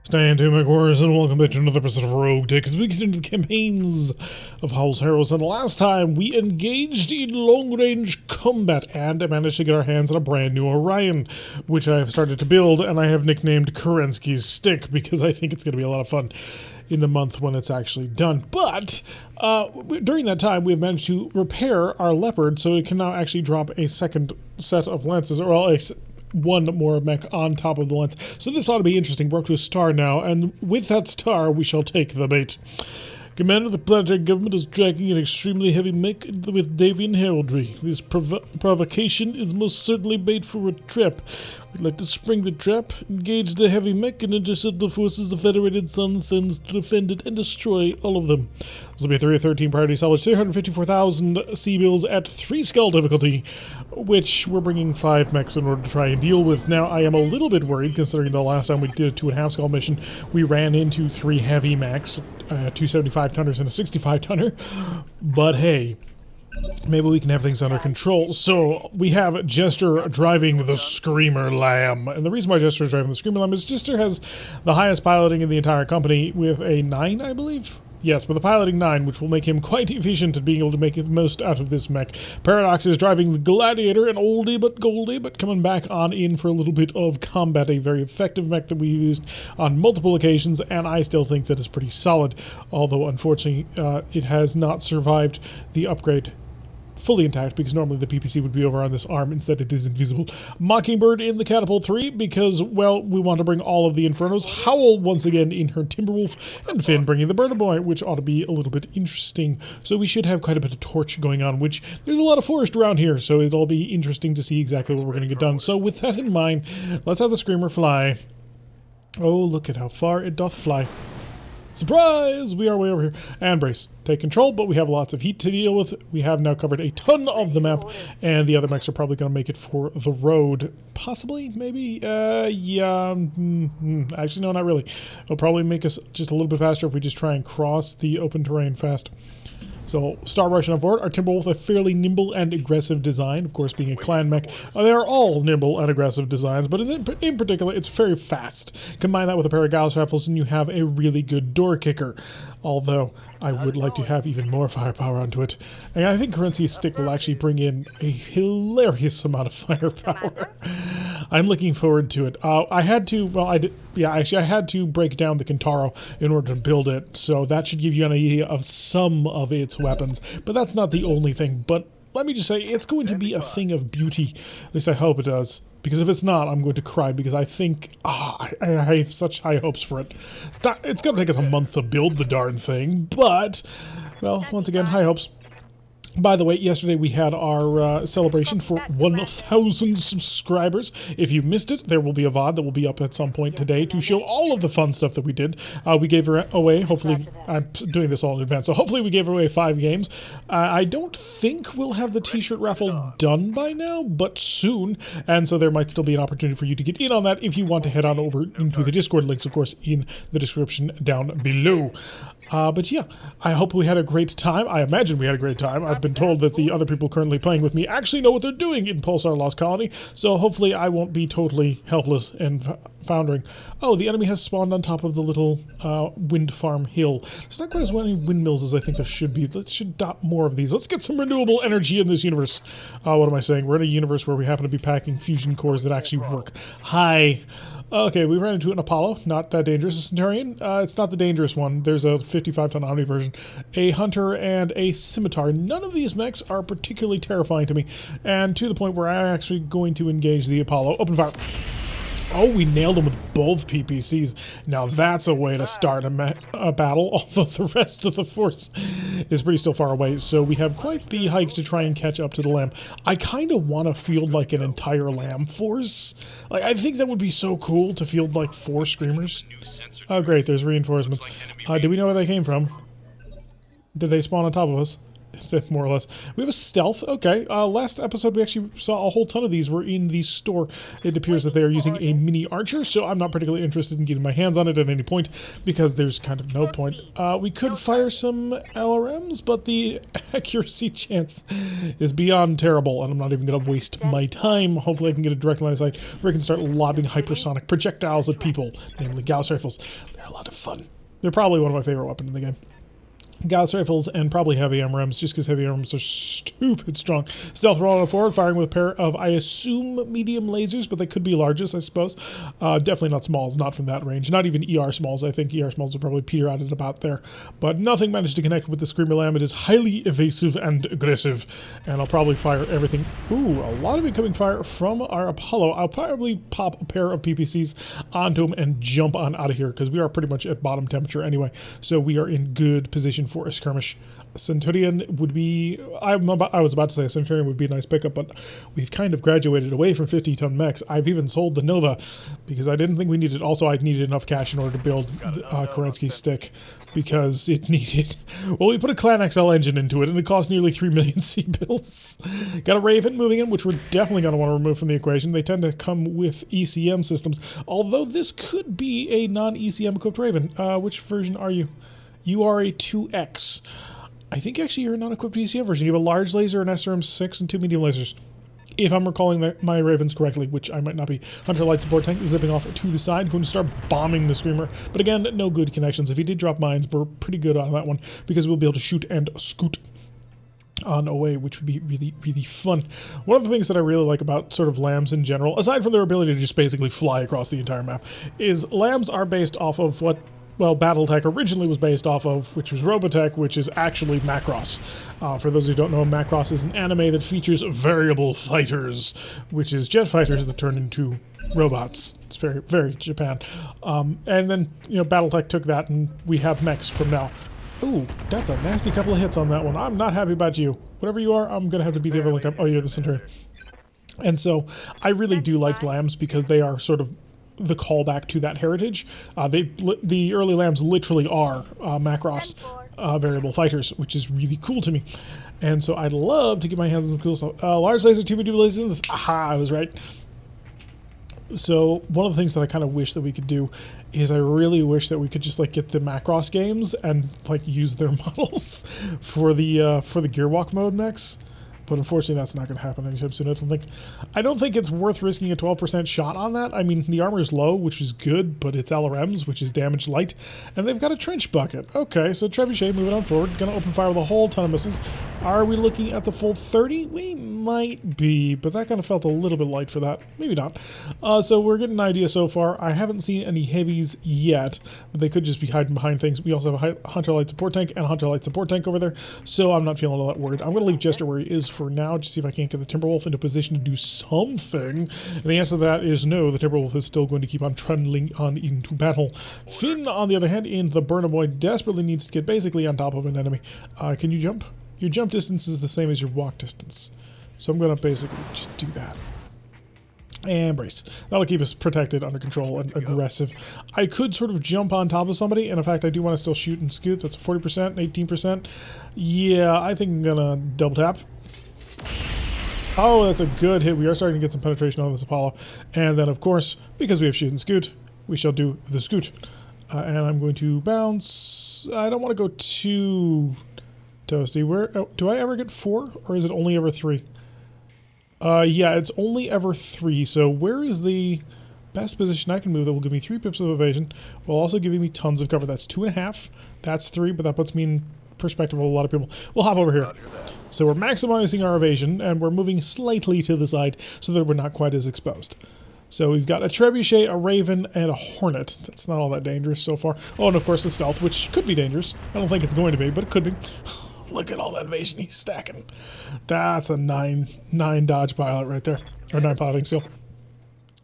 Stand to, my warriors, and welcome back to another episode of RogueTech as we get into the campaigns of Howl's Harrows. And last time we engaged in long-range combat, and I managed to get our hands on a brand new Orion, which I have started to build, and I have nicknamed Kerensky's Stick because I think it's going to be a lot of fun in the month when it's actually done. But during that time, we have managed to repair our Leopard so it can now actually drop a second set of lances, or one more mech on top of the lens. So this ought to be interesting. We're up to a star now, and with that star, we shall take the bait. Commander of the planetary government is dragging an extremely heavy mech with Davian heraldry. This provocation is most certainly bait for a trap. We'd like to spring the trap, engage the heavy mech, and intercept the forces the Federated Sun sends to defend it and destroy all of them. This will be a 3 of 13 priority salvage, 354,000 C-bills at 3 skull difficulty, which we're bringing 5 mechs in order to try and deal with. Now, I am a little bit worried, considering the last time we did a 2.5 skull mission, we ran into 3 heavy mechs, 2 75-tonners and a 65-tonner, but hey, maybe we can have things under control. So we have Jester driving the Screamer Lamb, and the reason why Jester is driving the Screamer Lamb is Jester has the highest piloting in the entire company with a 9, I believe? Yes, with a piloting 9, which will make him quite efficient at being able to make the most out of this mech. Paradox is driving the Gladiator, an oldie but goldie, but coming back on in for a little bit of combat, a very effective mech that we used on multiple occasions, and I still think that is pretty solid, although unfortunately it has not survived the upgrade fully intact, because normally the PPC would be over on this arm. Instead, it is invisible. Mockingbird in the Catapult 3, because, well, we want to bring all of the Infernos. Howl, once again, in her Timberwolf, and Finn bringing the Bird Boy, which ought to be a little bit interesting. So we should have quite a bit of torch going on, which there's a lot of forest around here, so it'll be interesting to see exactly what we're going to get done. So with that in mind, let's have the Screamer fly. Oh, look at how far it doth fly. Surprise! We are way over here. And brace. Take control, but we have lots of heat to deal with. We have now covered a ton of the map, and the other mechs are probably going to make it for the road. Possibly? Maybe? Yeah. Actually, no, not really. It'll probably make us just a little bit faster if we just try and cross the open terrain fast. So, Star Russian on board. Our Timberwolf, a fairly nimble and aggressive design. Of course, being a clan mech, they are all nimble and aggressive designs, but in particular, it's very fast. Combine that with a pair of Gauss rifles, and you have a really good door kicker. Although, I would like to have even more firepower onto it. And I think Kerensky's Stick will actually bring in a hilarious amount of firepower. I'm looking forward to it. I had to, well, I had to break down the Kintaro in order to build it, so that should give you an idea of some of its weapons. But that's not the only thing. But let me just say, it's going to be a thing of beauty. At least I hope it does. Because if it's not, I'm going to cry, because I think, I have such high hopes for it. It's going to take us a month to build the darn thing, but, well, once again, high hopes. By the way, yesterday we had our celebration for 1,000 subscribers. If you missed it, there will be a VOD that will be up at some point today to show all of the fun stuff that we did. We gave away, hopefully, I'm doing this all in advance, so hopefully we gave away 5 games. I don't think we'll have the t-shirt raffle done by now, but soon, and so there might still be an opportunity for you to get in on that if you want to head on over into the Discord links, of course, in the description down below. But yeah, I hope we had a great time. I imagine we had a great time. I've been told that the other people currently playing with me actually know what they're doing in Pulsar Lost Colony, so hopefully I won't be totally helpless and foundering. Oh, the enemy has spawned on top of the little wind farm hill. There's not quite as many windmills as I think there should be. Let's should dot more of these. Let's get some renewable energy in this universe. What am I saying? We're in a universe where we happen to be packing fusion cores that actually work. Hi. Okay, we ran into an Apollo, not that dangerous. A Centurion, it's not the dangerous one. There's a 55-ton Omni version. A Hunter and a Scimitar. None of these mechs are particularly terrifying to me, and to the point where I'm actually going to engage the Apollo. Open fire. Oh, we nailed him with both PPCs. Now that's a way to start a battle, although the rest of the force is pretty still far away, so we have quite the hike to try and catch up to the Lamb. I kind of want to field like an entire Lamb force. Like, I think that would be so cool to field like 4 Screamers. Oh great, there's reinforcements. Do we know where they came from? Did they spawn on top of us? more or less. We have a stealth. Okay. Last episode we actually saw a whole ton of these were in the store. It appears that they are using a mini archer, so I'm not particularly interested in getting my hands on it at any point because there's kind of no point. We could fire some LRMs, but the accuracy chance is beyond terrible, and I'm not even going to waste my time. Hopefully I can get a direct line of sight where I can start lobbing hypersonic projectiles at people, namely Gauss rifles. They're a lot of fun. They're probably one of my favorite weapons in the game. Gauss rifles and probably heavy MRMs, just because heavy MRMs are stupid strong. Stealth rolling forward, firing with a pair of, I assume, medium lasers, but they could be largest, I suppose. Definitely not smalls, not from that range. Not even ER smalls. I think ER smalls would probably peter out at about there. But nothing managed to connect with the Screamer Lamb. It is highly evasive and aggressive, and I'll probably fire everything. Ooh, a lot of incoming fire from our Apollo. I'll probably pop a pair of PPCs onto him and jump on out of here, because we are pretty much at bottom temperature anyway. So we are in good position for a skirmish. Centurion would be, I was about to say a Centurion would be a nice pickup, but we've kind of graduated away from 50-ton mechs. I've even sold the Nova because I didn't think we needed, also I needed enough cash in order to build Kerensky's stick, because it needed, well, we put a Clan XL engine into it and it cost nearly 3 million C-bills. Got a Raven moving in, which we're definitely going to want to remove from the equation. They tend to come with ECM systems, although this could be a non-ECM equipped Raven. Which version are you? You are a 2X. I think actually you're a non-equipped ECM version. You have a large laser, an SRM-6, and 2 medium lasers. If I'm recalling my Ravens correctly, which I might not be. Hunter Light Support Tank is zipping off to the side, going to start bombing the Screamer. But again, no good connections. If he did drop mines, we're pretty good on that one, because we'll be able to shoot and scoot on away, which would be really, really fun. One of the things that I really like about sort of lambs in general, aside from their ability to just basically fly across the entire map, is lambs are based off of what, well, BattleTech originally was based off of, which was RogueTech, which is actually Macross. For those who don't know, Macross is an anime that features variable fighters, which is jet fighters that turn into robots. It's very, very Japan. And then, you know, BattleTech took that, and we have mechs from now. Ooh, that's a nasty couple of hits on that one. I'm not happy about you. Whatever you are, I'm going to have to be the other like, oh, you're the Centurion. And so I really do like lambs because they are sort of the callback to that heritage. The early lambs literally are Macross variable fighters, which is really cool to me. And so I'd love to get my hands on some cool stuff. Large laser, 2 medium lasers. Aha, I was right. So one of the things that I kind of wish that we could do is I really wish that we could just like get the Macross games and like use their models for the Gearwalk mode mechs. But unfortunately, that's not going to happen anytime soon. I don't think it's worth risking a 12% shot on that. I mean, the armor is low, which is good, but it's LRMs, which is damage light, and they've got a trench bucket. Okay, so Trebuchet moving on forward, going to open fire with a whole ton of missiles. Are we looking at the full 30? We might be, but that kind of felt a little bit light for that. Maybe not. So we're getting an idea so far. I haven't seen any heavies yet, but they could just be hiding behind things. We also have a Hunter Light Support Tank and a Hunter Light Support Tank over there, so I'm not feeling all that worried. I'm going to leave Jester where he is for now, just see if I can't get the Timberwolf into position to do something. And the answer to that is no. The Timberwolf is still going to keep on trundling on into battle. Finn, on the other hand, in the Burnaboy, desperately needs to get basically on top of an enemy. Can you jump? Your jump distance is the same as your walk distance. So I'm going to basically just do that. And brace. That'll keep us protected, under control, and aggressive. I could sort of jump on top of somebody, and in fact, I do want to still shoot and scoot. That's 40%, 18%. Yeah, I think I'm going to double tap. Oh, that's a good hit. We are starting to get some penetration on this Apollo. And then, of course, because we have shoot and scoot, we shall do the scoot. And I'm going to bounce. I don't want to go too toasty. Where do I ever get 4, or is it only ever 3? Yeah, it's only ever 3. So where is the best position I can move that will give me 3 pips of evasion, while also giving me tons of cover? That's 2.5. That's 3, but that puts me in perspective of a lot of people. We'll hop over here. So we're maximizing our evasion, and we're moving slightly to the side so that we're not quite as exposed. So we've got a Trebuchet, a Raven, and a Hornet. That's not all that dangerous so far. Oh, and of course the Stealth, which could be dangerous. I don't think it's going to be, but it could be. Look at all that evasion he's stacking. That's a 9 dodge pilot right there. Or 9 piloting skill.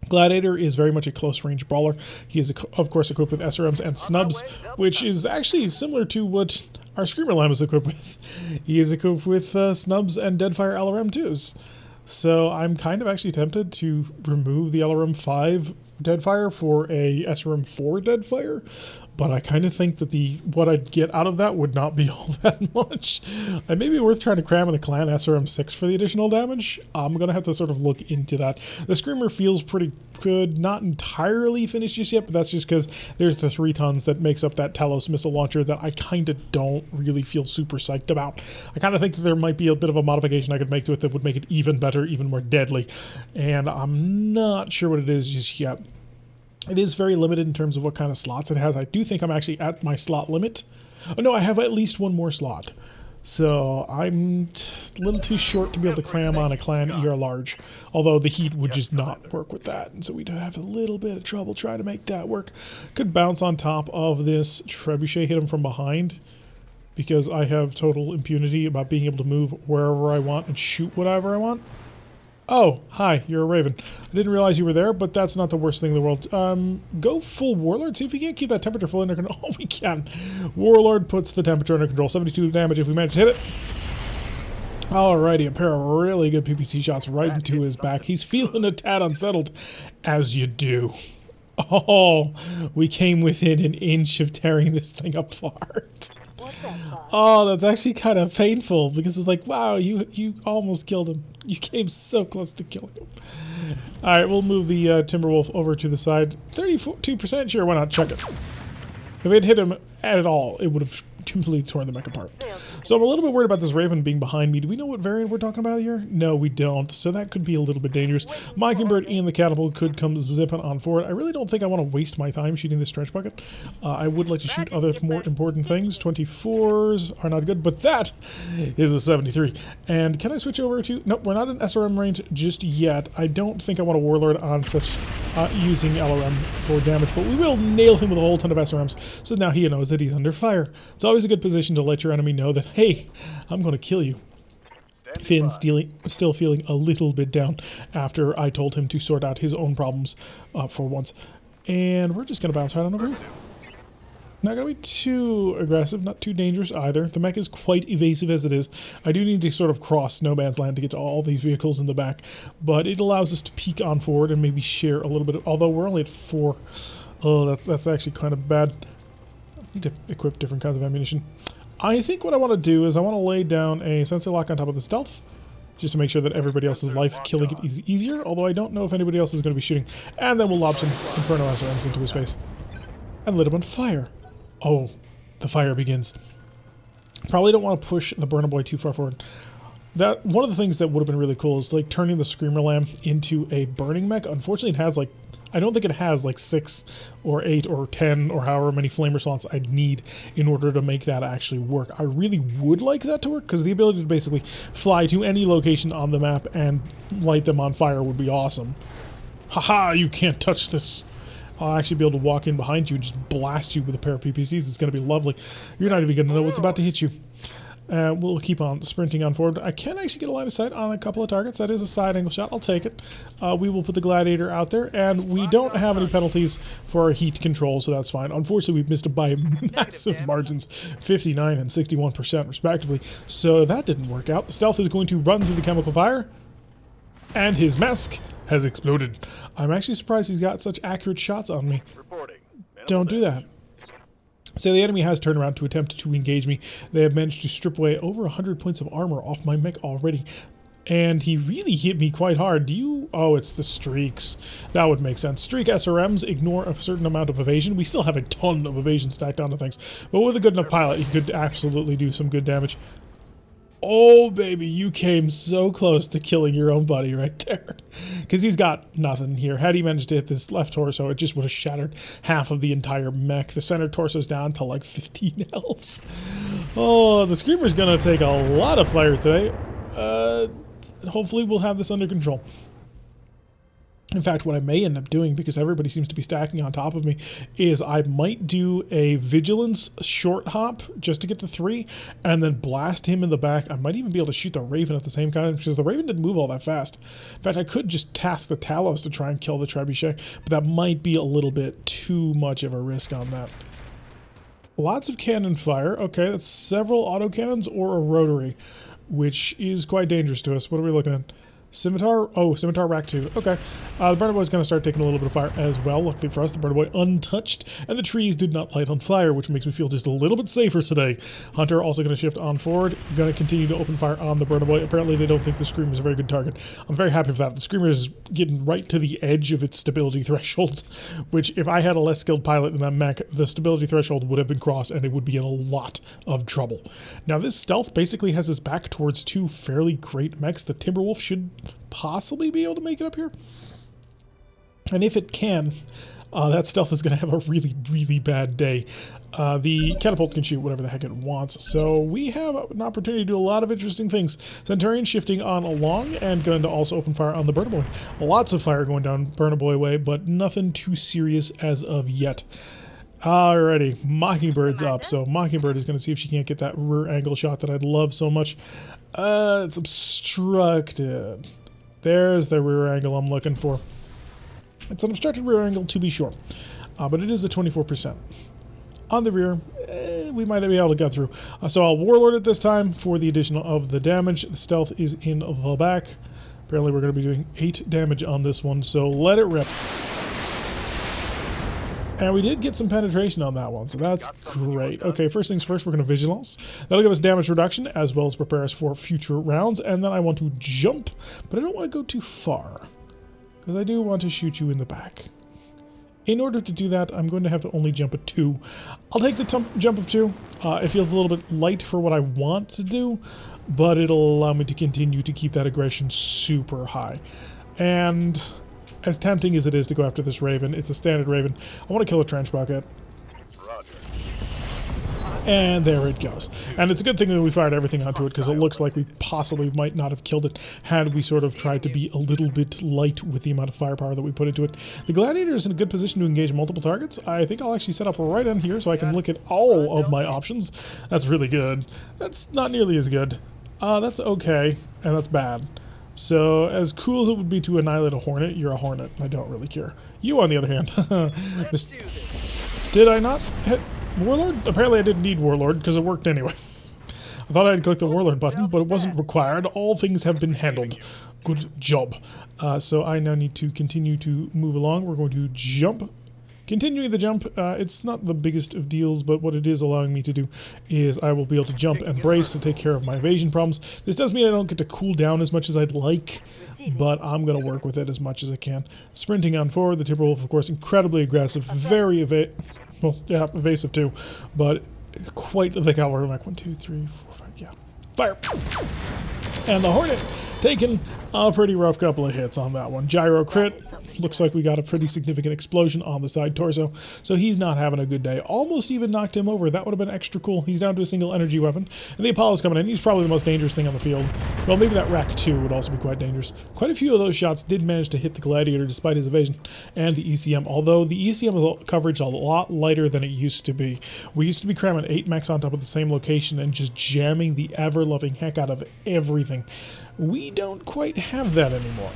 Gladiator is very much a close-range brawler. He is, of course, equipped with SRMs and snubs, which is actually similar to what our Screamer Lamb is equipped with. He is equipped with snubs and Deadfire LRM2s. So I'm kind of actually tempted to remove the LRM 5 Deadfire for a SRM4 Deadfire, but I kind of think that what I'd get out of that would not be all that much. It may be worth trying to cram in the Clan SRM6 for the additional damage. I'm going to have to sort of look into that. The Screamer feels pretty good, not entirely finished just yet, but that's just because there's the 3 tons that makes up that Talos missile launcher that I kind of don't really feel super psyched about. I kind of think that there might be a bit of a modification I could make to it that would make it even better, even more deadly, and I'm not sure what it is just yet. It is very limited in terms of what kind of slots it has. I do think I'm actually at my slot limit. Oh no, I have at least 1 more slot. So I'm a little too short to be able to cram on a Clan ER large. Although the heat would just not work with that. And so we'd have a little bit of trouble trying to make that work. Could bounce on top of this trebuchet, hit him from behind. Because I have total impunity about being able to move wherever I want and shoot whatever I want. Oh, hi, you're a Raven. I didn't realize you were there, but that's not the worst thing in the world. Go full Warlord, see if we can't keep that temperature full under control. Oh, we can. Warlord puts the temperature under control. 72 damage if we manage to hit it. Alrighty, a pair of really good PPC shots right into his back. He's feeling a tad unsettled, as you do. Oh, we came within an inch of tearing this thing apart. Oh, that's actually kind of painful because it's like, wow, you almost killed him. You came so close to killing him. All right, we'll move the Timberwolf over to the side. 32%, sure, why not? Check it. If it hit him at all, it would have completely torn the mech apart. So I'm a little bit worried about this Raven being behind me. Do we know what variant we're talking about here? No, we don't. So that could be a little bit dangerous. Mockingbird and the Catapult could come zipping on forward. I really don't think I want to waste my time shooting this stretch bucket. I would like to shoot other more important things. 24s are not good, but that is a 73. And can I switch over to... Nope, we're not in SRM range just yet. I don't think I want a Warlord on such using LRM for damage, but we will nail him with a whole ton of SRMs. So now he knows that he's under fire. It's always a good position to let your enemy know that, hey, I'm going to kill you. Finn still feeling a little bit down after I told him to sort out his own problems for once. And we're just going to bounce right on over here. Not going to be too aggressive, not too dangerous either. The mech is quite evasive as it is. I do need to sort of cross no man's land to get to all these vehicles in the back, but it allows us to peek on forward and maybe share a little bit, although we're only at 4. Oh, that's actually kind of bad. I need to equip different kinds of ammunition. I think what I want to do is I want to lay down a sensor lock on top of the stealth, just to make sure that everybody else's life killing it is easier, although I don't know if anybody else is going to be shooting. And then we'll lob some Inferno SRMs into his face. And lit him on fire. Oh, the fire begins. Probably don't want to push the Burner Boy too far forward. That one of the things that would have been really cool is like turning the Screamer Lamb into a burning mech. Unfortunately, it has like, I don't think it has like 6 or 8 or 10 or however many flamer slots I'd need in order to make that actually work. I really would like that to work because the ability to basically fly to any location on the map and light them on fire would be awesome. Haha, you can't touch this. I'll actually be able to walk in behind you and just blast you with a pair of PPCs. It's going to be lovely. You're not even going to know what's about to hit you. We'll keep on sprinting on forward. I can actually get a line of sight on a couple of targets. That is a side angle shot. I'll take it. We will put the Gladiator out there, and we don't have any penalties for our heat control, so that's fine. Unfortunately, we've missed it by massive margins, 59 and 61% respectively, so that didn't work out. The stealth is going to run through the chemical fire, and his mask has exploded. I'm actually surprised he's got such accurate shots on me. Don't do that. So the enemy has turned around to attempt to engage me. They have managed to strip away over 100 points of armor off my mech already. And he really hit me quite hard. Oh, it's the streaks. That would make sense. Streak SRMs ignore a certain amount of evasion. We still have a ton of evasion stacked onto things. But with a good enough pilot, he could absolutely do some good damage. Oh, baby, you came so close to killing your own buddy right there. Because he's got nothing here. Had he managed to hit this left torso, it just would have shattered half of the entire mech. The center torso's down to like 15 health. Oh, the Screamer's going to take a lot of fire today. Hopefully we'll have this under control. In fact, what I may end up doing, because everybody seems to be stacking on top of me, is I might do a Vigilance short hop just to get to 3, and then blast him in the back. I might even be able to shoot the Raven at the same time, because the Raven didn't move all that fast. In fact, I could just task the Talos to try and kill the Trebuchet, but that might be a little bit too much of a risk on that. Lots of cannon fire. Okay, that's several autocannons or a rotary, which is quite dangerous to us. What are we looking at? Scimitar? Oh, Scimitar rack 2. Okay. The burner boy's going to start taking a little bit of fire as well. Luckily for us, the burner boy untouched, and the trees did not light on fire, which makes me feel just a little bit safer today. Hunter also going to shift on forward. Going to continue to open fire on the burner boy. Apparently, they don't think the Screamer is a very good target. I'm very happy for that. The Screamer is getting right to the edge of its stability threshold, which if I had a less skilled pilot in that mech, the stability threshold would have been crossed, and it would be in a lot of trouble. Now, this stealth basically has his back towards two fairly great mechs. The Timberwolf should possibly be able to make it up here. And if it can, that stealth is going to have a really, really bad day. The catapult can shoot whatever the heck it wants. So we have an opportunity to do a lot of interesting things. Centurion shifting on along and going to also open fire on the burner boy. Lots of fire going down burner boy way, but nothing too serious as of yet. Alrighty, Mockingbird's up, so Mockingbird is going to see if she can't get that rear angle shot that I'd love so much. It's obstructed. There's the rear angle I'm looking for. It's an obstructed rear angle to be sure, but it is a 24%. On the rear, we might be able to get through. So I'll Warlord it this time for the addition of the damage. The stealth is in the back. Apparently we're going to be doing 8 damage on this one, so let it rip. And we did get some penetration on that one, so that's great. Okay, first things first, we're going to Vigilance. That'll give us damage reduction, as well as prepare us for future rounds. And then I want to jump, but I don't want to go too far, because I do want to shoot you in the back. In order to do that, I'm going to have to only jump at 2. I'll take the jump of 2. It feels a little bit light for what I want to do, but it'll allow me to continue to keep that aggression super high. And as tempting as it is to go after this Raven, it's a standard Raven. I want to kill a trench bucket. And there it goes. And it's a good thing that we fired everything onto it, because it looks like we possibly might not have killed it had we sort of tried to be a little bit light with the amount of firepower that we put into it. The Gladiator is in a good position to engage multiple targets. I think I'll actually set up right in here so I can look at all of my options. That's really good. That's not nearly as good. That's okay, and that's bad. So, as cool as it would be to annihilate a Hornet, you're a Hornet. I don't really care. You, on the other hand. Did I not hit Warlord? Apparently I didn't need Warlord, because it worked anyway. I thought I'd click the Warlord button, but it wasn't required. All things have been handled. Good job. So I now need to continue to move along. We're going to jump. Continuing the jump, it's not the biggest of deals, but what it is allowing me to do is I will be able to jump and brace to take care of my evasion problems. This does mean I don't get to cool down as much as I'd like, but I'm going to work with it as much as I can. Sprinting on forward, the Timberwolf, of course, incredibly aggressive, very evasive too, but quite the cavalry mech. 1, 2, 3, 4, 5, yeah. Fire! And the Hornet taking a pretty rough couple of hits on that one. Gyro crit. Looks like we got a pretty significant explosion on the side torso, so he's not having a good day. Almost even knocked him over. That would have been extra cool. He's down to a single energy weapon, and the Apollo's coming in. He's probably the most dangerous thing on the field. Well, maybe that Rack 2 would also be quite dangerous. Quite a few of those shots did manage to hit the Gladiator despite his evasion, and the ECM, although the ECM coverage a lot lighter than it used to be. We used to be cramming 8 mechs on top of the same location and just jamming the ever-loving heck out of everything. We don't quite have that anymore.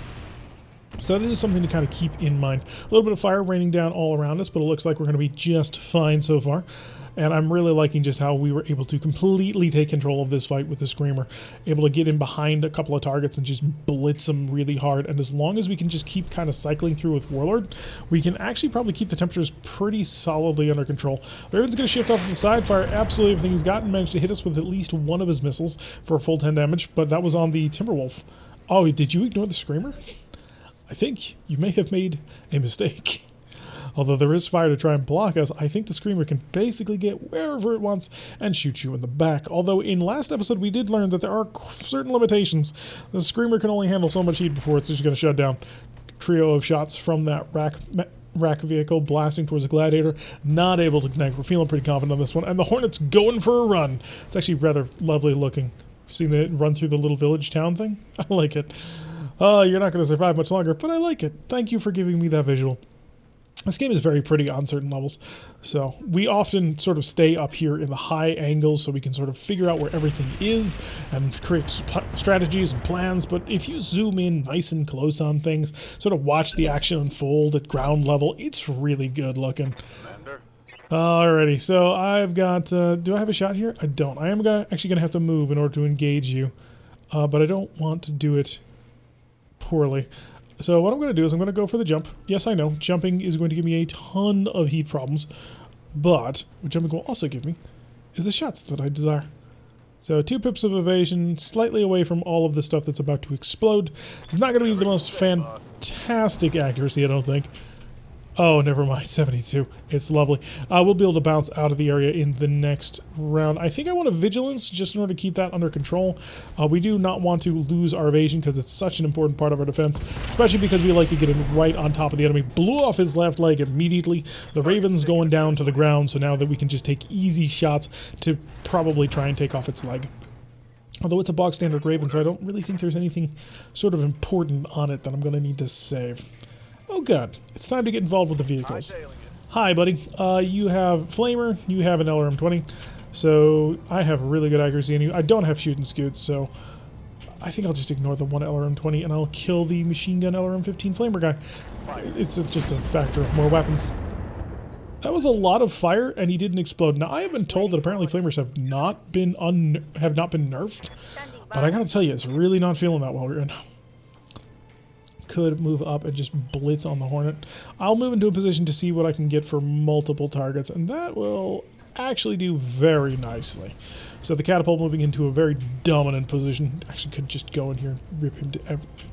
So that is something to kind of keep in mind. A little bit of fire raining down all around us, but it looks like we're going to be just fine so far. And I'm really liking just how we were able to completely take control of this fight with the Screamer. Able to get in behind a couple of targets and just blitz them really hard. And as long as we can just keep kind of cycling through with Warlord, we can actually probably keep the temperatures pretty solidly under control. Raven's going to shift off to the side, fire absolutely everything he's got, and managed to hit us with at least one of his missiles for a full 10 damage. But that was on the Timberwolf. Oh, did you ignore the Screamer? I think you may have made a mistake. Although there is fire to try and block us, I think the Screamer can basically get wherever it wants and shoot you in the back. Although in last episode we did learn that there are certain limitations. The Screamer can only handle so much heat before it's just going to shut down. Trio of shots from that rack vehicle blasting towards the Gladiator. Not able to connect. We're feeling pretty confident on this one. And the Hornet's going for a run. It's actually rather lovely looking. Seen it run through the little village town thing? I like it. You're not going to survive much longer, but I like it. Thank you for giving me that visual. This game is very pretty on certain levels, so we often sort of stay up here in the high angles so we can sort of figure out where everything is and create strategies and plans, but if you zoom in nice and close on things, sort of watch the action unfold at ground level, it's really good looking. Alrighty, so I've got, do I have a shot here? I don't. I am actually going to have to move in order to engage you, but I don't want to do it poorly. So what I'm going to do is I'm going to go for the jump. Yes, I know, jumping is going to give me a ton of heat problems, but what jumping will also give me is the shots that I desire. So 2 pips of evasion, slightly away from all of the stuff that's about to explode. It's not going to be the most fantastic accuracy, I don't think. Oh, never mind, 72. It's lovely. We'll be able to bounce out of the area in the next round. I think I want a vigilance just in order to keep that under control. We do not want to lose our evasion because it's such an important part of our defense, especially because we like to get him right on top of the enemy. Blew off his left leg immediately. The Raven's going down to the ground, so now that we can just take easy shots to probably try and take off its leg. Although it's a box standard Raven, so I don't really think there's anything sort of important on it that I'm going to need to save. Oh good, it's time to get involved with the vehicles. Hi buddy, you have Flamer, you have an LRM-20, so I have really good accuracy in you. I don't have shooting scoots, so I think I'll just ignore the one LRM-20 and I'll kill the machine gun LRM-15 Flamer guy. It's just a factor of more weapons. That was a lot of fire and he didn't explode. Now I have been told that apparently Flamers have not been nerfed, but I gotta tell you, it's really not feeling that well right now. Could move up and just blitz on the Hornet. I'll move into a position to see what I can get for multiple targets, and that will actually do very nicely. So the catapult moving into a very dominant position. Actually could just go in here and rip him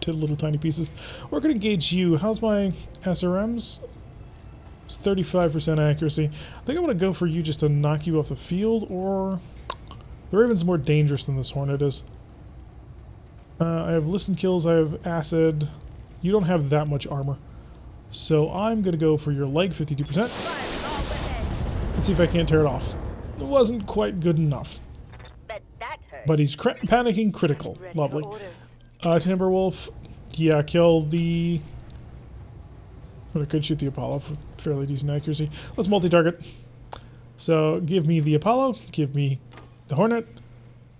to little tiny pieces. Or could engage you. How's my SRMs? It's 35% accuracy. I think I'm going to go for you just to knock you off the field, or the Raven's more dangerous than this Hornet is. I have listen kills, I have acid. You don't have that much armor. So I'm going to go for your leg, 52%. Let's see if I can't tear it off. It wasn't quite good enough. But he's panicking critical. Lovely. Timberwolf. Yeah, kill the... But I could shoot the Apollo for fairly decent accuracy. Let's multi-target. So give me the Apollo, give me the Hornet,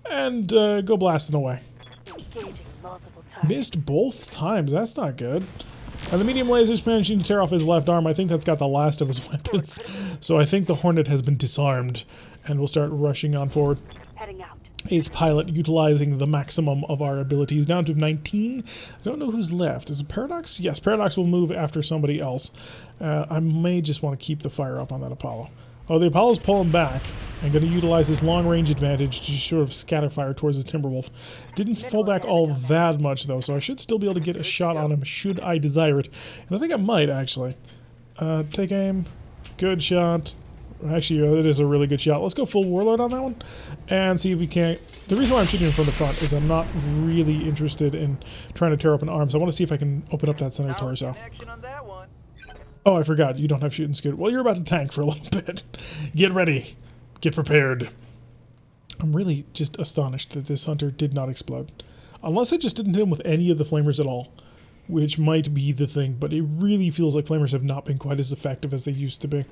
and go blasting away. Missed both times, that's not good. And the medium laser's managing to tear off his left arm. I think that's got the last of his weapons. So I think the Hornet has been disarmed, and we'll start rushing on forward. Heading out. Ace Pilot utilizing the maximum of our abilities, down to 19. I don't know who's left. Is it Paradox? Yes, Paradox will move after somebody else. I may just want to keep the fire up on that Apollo. Oh, the Apollo's pulling back and going to utilize his long-range advantage to sort of scatter fire towards the Timberwolf. Didn't fall back all that much, though, so I should still be able to get a shot on him should I desire it. And I think I might, actually. Take aim. Good shot. Actually, it is a really good shot. Let's go full Warlord on that one and see if we can't... The reason why I'm shooting from the front is I'm not really interested in trying to tear up an arm, so I want to see if I can open up that center torso. Oh, I forgot. You don't have shooting scoot. Well, you're about to tank for a little bit. Get ready. Get prepared. I'm really just astonished that this hunter did not explode. Unless I just didn't hit him with any of the flamers at all, which might be the thing, but it really feels like flamers have not been quite as effective as they used to be.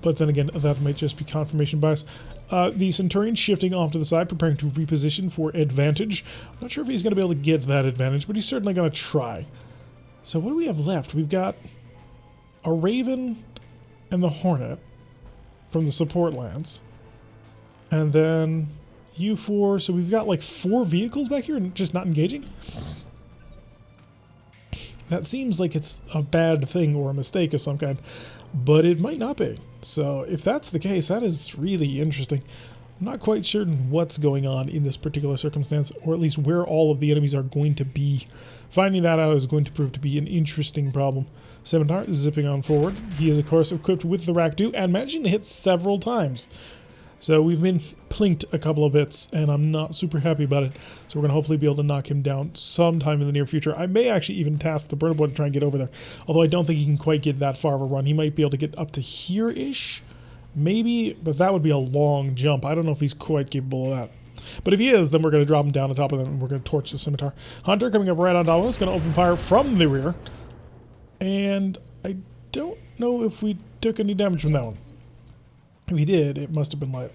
But then again, that might just be confirmation bias. The Centurion shifting off to the side, preparing to reposition for advantage. I'm not sure if he's going to be able to get that advantage, but he's certainly going to try. So what do we have left? We've got a Raven and the Hornet from the support lance. And then U4, so we've got like 4 vehicles back here and just not engaging? That seems like it's a bad thing or a mistake of some kind, but it might not be. So if that's the case, that is really interesting. I'm not quite certain what's going on in this particular circumstance, or at least where all of the enemies are going to be. Finding that out is going to prove to be an interesting problem. Scimitar is zipping on forward. He is, of course, equipped with the Rack-2 and managing to hit several times. So we've been plinked a couple of bits, and I'm not super happy about it. So we're going to hopefully be able to knock him down sometime in the near future. I may actually even task the Burner Boy to try and get over there. Although I don't think he can quite get that far of a run. He might be able to get up to here-ish. Maybe, but that would be a long jump. I don't know if he's quite capable of that. But if he is, then we're going to drop him down on top of them, and we're going to torch the Scimitar. Hunter coming up right on top of us, going to open fire from the rear. And I don't know if we took any damage from that one. If we did, it must have been light.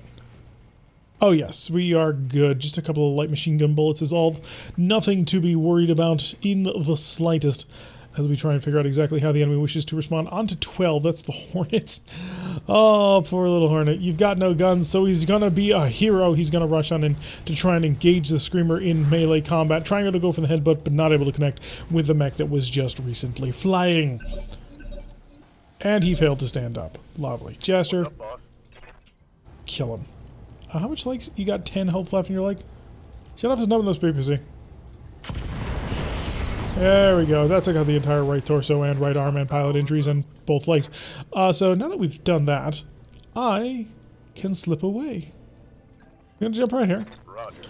Oh yes, we are good. Just a couple of light machine gun bullets is all. Nothing to be worried about in the slightest as we try and figure out exactly how the enemy wishes to respond. On to 12, that's the Hornets. Oh, poor little Hornet. You've got no guns, so he's gonna be a hero. He's gonna rush on in to try and engage the Screamer in melee combat, trying to go for the headbutt, but not able to connect with the mech that was just recently flying. And he failed to stand up. Lovely. Jester. Kill him. How much legs? You got 10 health left in your leg? Shut off his numbness, PPC. There we go. That took out the entire right torso and right arm and pilot injuries on both legs. So now that we've done that, I can slip away. I'm going to jump right here.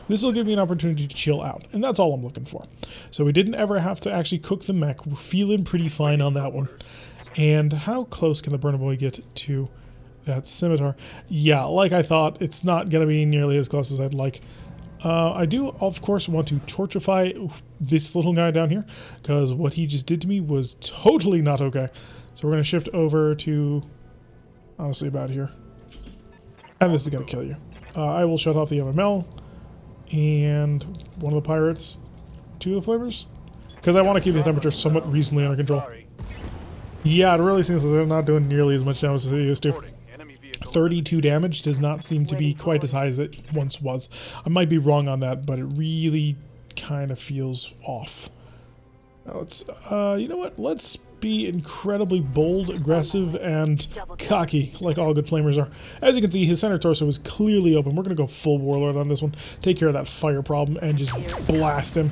This will give me an opportunity to chill out, and that's all I'm looking for. So we didn't ever have to actually cook the mech. We're feeling pretty fine on that one. And how close can the burner boy get to that scimitar? Yeah, like I thought, it's not going to be nearly as close as I'd like. I do, of course, want to torchify this little guy down here, because what he just did to me was totally not okay. So we're going to shift over to, honestly, about here. And this is going to kill you. I will shut off the MML, and one of the pirates, 2 of the flavors, because I want to keep the temperature somewhat reasonably under control. Yeah, it really seems like they're not doing nearly as much damage as they used to. 32 damage does not seem to be quite as high as it once was. I might be wrong on that, but it really kind of feels off. Now let's, you know what? Let's be incredibly bold, aggressive, and cocky, like all good flamers are. As you can see, his center torso is clearly open. We're going to go full warlord on this one, take care of that fire problem, and just blast him.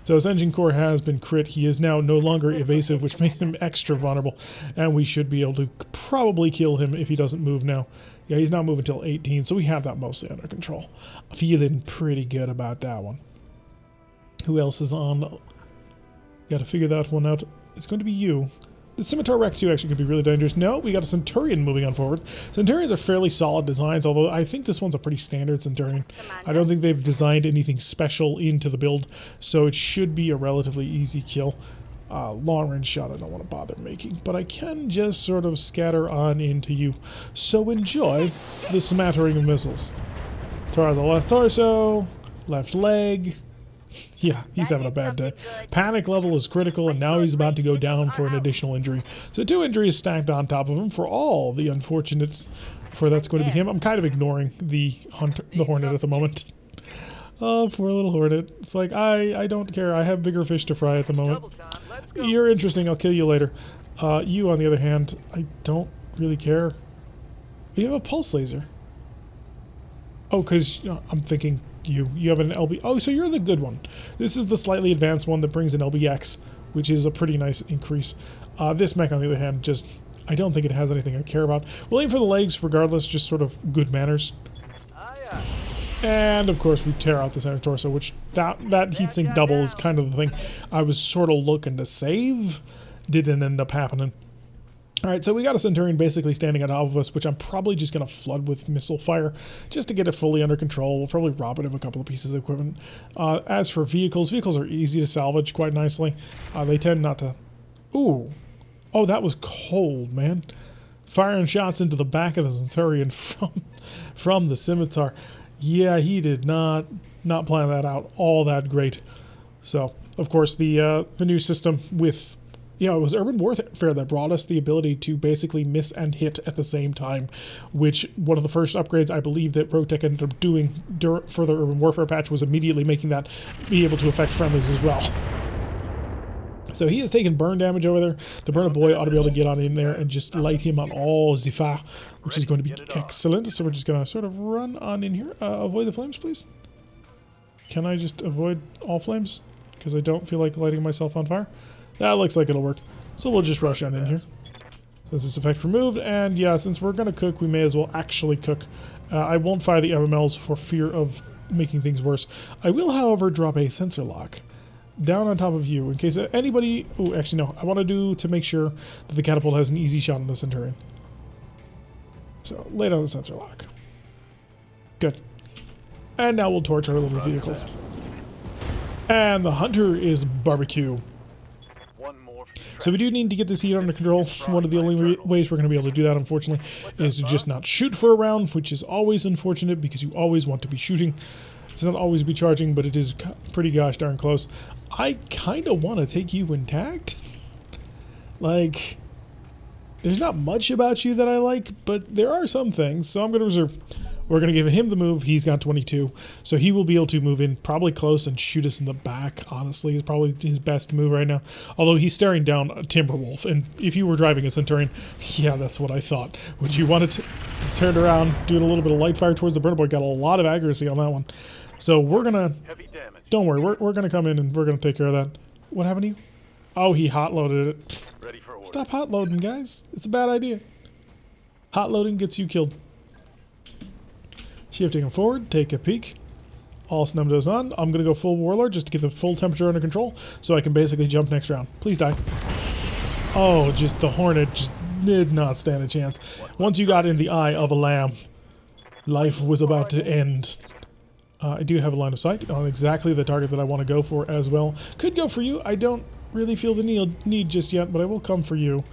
So his engine core has been crit. He is now no longer evasive, which makes him extra vulnerable. And we should be able to probably kill him if he doesn't move now. Yeah, he's not moving until 18, so we have that mostly under control. Feeling pretty good about that one. Who else is on? Got to figure that one out. It's going to be you. The Scimitar Wreck 2 actually could be really dangerous. No, we got a Centurion moving on forward. Centurions are fairly solid designs, although I think this one's a pretty standard Centurion. I don't think they've designed anything special into the build, so it should be a relatively easy kill. Long range shot I don't want to bother making, but I can just sort of scatter on into you. So enjoy the smattering of missiles. Tar the left torso, left leg. Yeah, he's having a bad day. Panic level is critical, and now he's about to go down for an additional injury. So 2 injuries stacked on top of him for all the unfortunates for that's going to be him. I'm kind of ignoring the Hornet at the moment. Oh, poor little Hornet. It's like, I don't care. I have bigger fish to fry at the moment. You're interesting. I'll kill you later. You, on the other hand, I don't really care. You have a pulse laser. Oh, because I'm thinking... You have an LB. Oh, so you're the good one. This is the slightly advanced one that brings an LBX, which is a pretty nice increase. This mech, on the other hand, just I don't think it has anything I care about. We'll aim for the legs, regardless, just sort of good manners. And of course, we tear out the center torso, which that heatsink double is kind of the thing I was sort of looking to save. Didn't end up happening. Alright, so we got a Centurion basically standing on top of us, which I'm probably just going to flood with missile fire just to get it fully under control. We'll probably rob it of a couple of pieces of equipment. As for vehicles are easy to salvage quite nicely. They tend not to... Ooh. Oh, that was cold, man. Firing shots into the back of the Centurion from the Scimitar. Yeah, he did not plan that out all that great. So, of course, the new system with... Yeah, it was Urban Warfare that brought us the ability to basically miss and hit at the same time, which one of the first upgrades I believe that RogueTech ended up doing for the Urban Warfare patch was immediately making that be able to affect friendlies as well. So he has taken burn damage over there. The burner boy ought to be able to get on in there and just light him on all Zifa, which is going to be excellent. So we're just going to sort of run on in here. Avoid the flames, please. Can I just avoid all flames? Because I don't feel like lighting myself on fire. That looks like it'll work. So we'll just rush on in here. Since this effect removed, and yeah, since we're going to cook, we may as well actually cook. I won't fire the MMLs for fear of making things worse. I will, however, drop a sensor lock down on top of you in case anybody... Oh, actually, no. I want to do to make sure that the catapult has an easy shot on the Centurion. So, lay down the sensor lock. Good. And now we'll torch our little vehicle. And the hunter is barbecue. So we do need to get this heat under control. One of the only ways we're going to be able to do that, unfortunately, is to just not shoot for a round, which is always unfortunate because you always want to be shooting. It's not always be charging, but it is pretty gosh darn close. I kind of want to take you intact. Like, There's not much about you that I like, but there are some things, so I'm going to reserve. We're going to give him the move. He's got 22, so he will be able to move in probably close and shoot us in the back, honestly. Is probably his best move right now. Although he's staring down a Timberwolf, and if you were driving a Centurion, yeah, that's what I thought. Would you want to turn around, doing a little bit of light fire towards the burner boy? Got a lot of accuracy on that one. So we're going to... Don't worry, we're going to come in and we're going to take care of that. What happened to you? Oh, he hot-loaded it. Stop hot-loading, guys. It's a bad idea. Hot-loading gets you killed. Shifting him forward, take a peek. All snubdos on. I'm going to go full Warlord just to get the full temperature under control so I can basically jump next round. Please die. Oh, just the Hornet just did not stand a chance. Once you got in the eye of a lamb, life was about to end. I do have a line of sight on exactly the target that I want to go for as well. Could go for you. I don't really feel the need just yet, but I will come for you.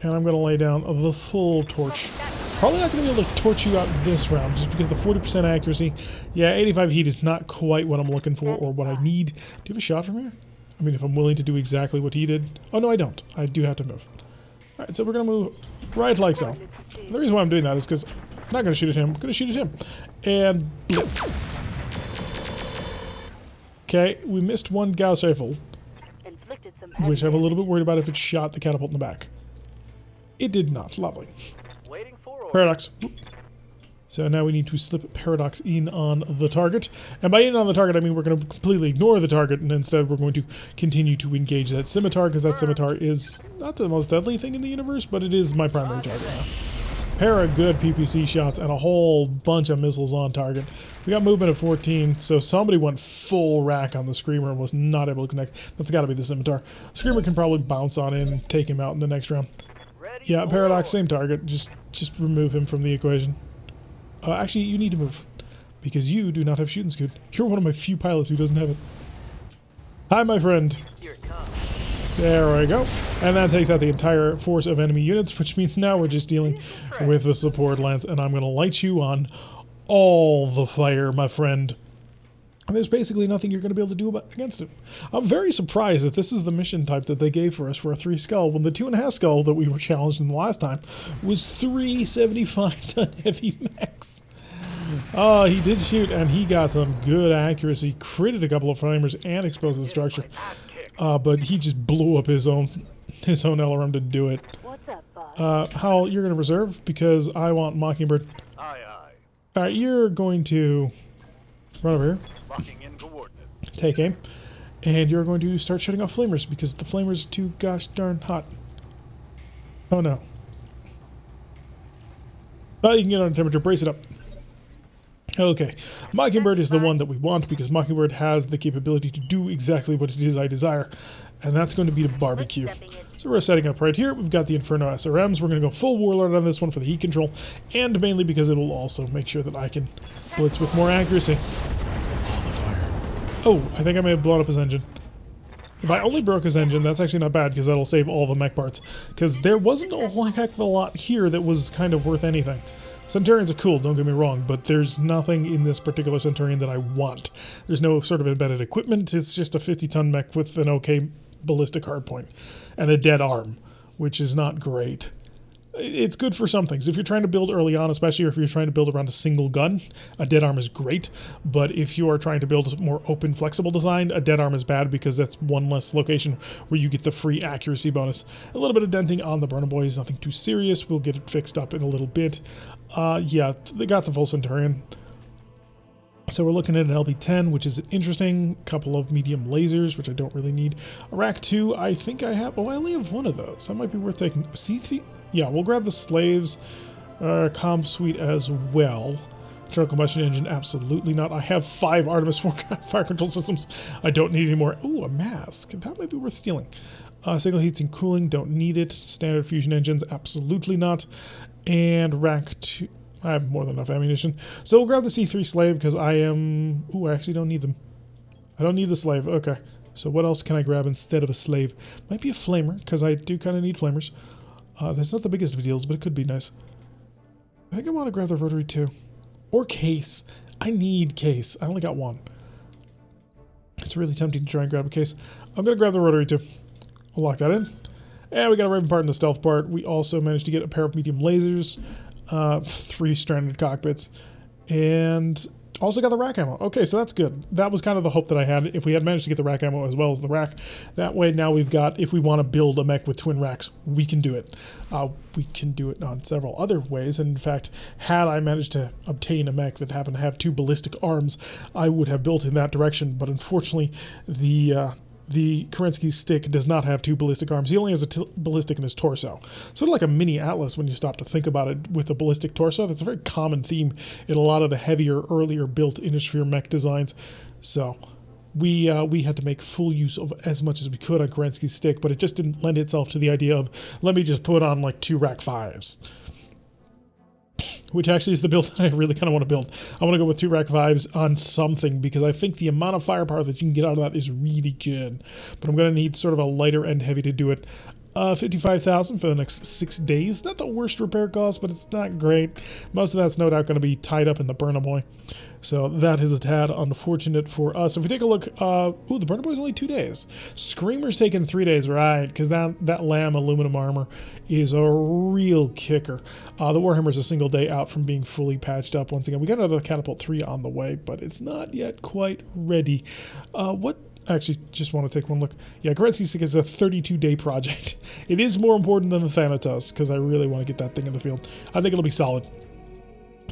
And I'm going to lay down the full torch. Probably not going to be able to torch you out this round, just because the 40% accuracy. Yeah, 85 heat is not quite what I'm looking for, or what I need. Do you have a shot from here? I mean, if I'm willing to do exactly what he did. Oh, no, I don't. I do have to move. Alright, so we're going to move right like so. The reason why I'm doing that is because I'm not going to shoot at him. I'm going to shoot at him. And blitz. Okay, we missed one Gauss rifle, which I'm a little bit worried about if it shot the catapult in the back. It did not. Lovely. Paradox. So now we need to slip Paradox in on the target. And by in on the target, I mean we're going to completely ignore the target, and instead we're going to continue to engage that Scimitar, because that Scimitar is not the most deadly thing in the universe, but it is my primary target now. Pair of good PPC shots and a whole bunch of missiles on target. We got movement at 14, so somebody went full rack on the Screamer and was not able to connect. That's got to be the Scimitar. Screamer can probably bounce on in and take him out in the next round. Yeah, Paradox, same target. Just remove him from the equation. Actually, you need to move, because you do not have shooting scoot. You're one of my few pilots who doesn't have it. Hi, my friend. There we go. And that takes out the entire force of enemy units, which means now we're just dealing with the support lance, and I'm going to light you on all the fire, my friend. And there's basically nothing you're going to be able to do against it. I'm very surprised that this is the mission type that they gave for us for a 3 skull, when the 2.5 skull that we were challenged in the last time was 3 75-ton heavy mechs. Oh, he did shoot, and he got some good accuracy, critted a couple of flamers, and exposed the structure. But he just blew up his own LRM to do it. Howl, you're going to reserve, because I want Mockingbird. Alright, you're going to run over here. Take aim. And you're going to start shutting off flamers, because the flamers are too gosh darn hot. Oh no. Oh, you can get on temperature. Brace it up. Okay. Mockingbird is the one that we want, because Mockingbird has the capability to do exactly what it is I desire. And that's going to be the barbecue. So we're setting up right here. We've got the Inferno SRMs. We're going to go full Warlord on this one for the heat control. And mainly because it will also make sure that I can blitz with more accuracy. Oh, I think I may have blown up his engine. If I only broke his engine, that's actually not bad, because that'll save all the mech parts. Because there wasn't a whole heck of a lot here that was kind of worth anything. Centurions are cool, don't get me wrong, but there's nothing in this particular Centurion that I want. There's no sort of embedded equipment. It's just a 50-ton mech with an okay ballistic hardpoint and a dead arm, which is not great. It's good for some things. If you're trying to build early on, especially if you're trying to build around a single gun, a dead arm is great. But if you are trying to build a more open, flexible design, a dead arm is bad, because that's one less location where you get the free accuracy bonus. A little bit of denting on the burner boys, nothing too serious. We'll get it fixed up in a little bit. Yeah, they got the full Centurion. So we're looking at an LB-10, which is interesting. Couple of medium lasers, which I don't really need. A Rack 2, I think I have... Oh, I only have one of those. That might be worth taking. C3? Yeah, we'll grab the Slaves comm suite as well. Internal combustion engine, absolutely not. I have 5 Artemis 4 fire control systems. I don't need any more. Ooh, a mask. That might be worth stealing. Single heats and cooling, don't need it. Standard fusion engines, absolutely not. And Rack 2... I have more than enough ammunition. So we'll grab the C3 Slave, because I am... Ooh, I actually don't need them. I don't need the Slave. Okay. So what else can I grab instead of a Slave? Might be a Flamer, because I do kind of need Flamers. That's not the biggest of deals, but it could be nice. I think I want to grab the Rotary too. Or Case. I need Case. I only got one. It's really tempting to try and grab a Case. I'm going to grab the Rotary too. I'll lock that in. And we got a Raven part and a stealth part. We also managed to get a pair of medium lasers, 3 stranded cockpits, and also got the rack ammo. Okay, so that's good. That was kind of the hope that I had. If we had managed to get the rack ammo as well as the rack, that way now we've got, if we want to build a mech with twin racks, we can do it. We can do it on several other ways. And in fact, had I managed to obtain a mech that happened to have 2 ballistic arms, I would have built in that direction. But unfortunately, the Kerensky stick does not have 2 ballistic arms. He only has a ballistic in his torso. Sort of like a mini Atlas when you stop to think about it with a ballistic torso. That's a very common theme in a lot of the heavier, earlier built Innisphere mech designs. So we had to make full use of as much as we could on Kerensky's stick, but it just didn't lend itself to the idea of, let me just put on like 2 rack 5s. Which actually is the build that I really kind of want to build. I want to go with 2 rack 5s on something because I think the amount of firepower that you can get out of that is really good. But I'm going to need sort of a lighter end heavy to do it. 55,000 for the next 6 days. Not the worst repair cost, but it's not great. Most of that's no doubt going to be tied up in the Burnaboy. So that is a tad unfortunate for us. If we take a look, ooh, the Burnaboy is only 2 days. Screamer's taking 3 days, right? Because that lamb aluminum armor is a real kicker. The Warhammer's a single day out from being fully patched up once again. We got another Catapult 3 on the way, but it's not yet quite ready. Actually, just want to take one look. Yeah, Kerensky Stick is a 32-day project. It is more important than the Thanatos, because I really want to get that thing in the field. I think it'll be solid.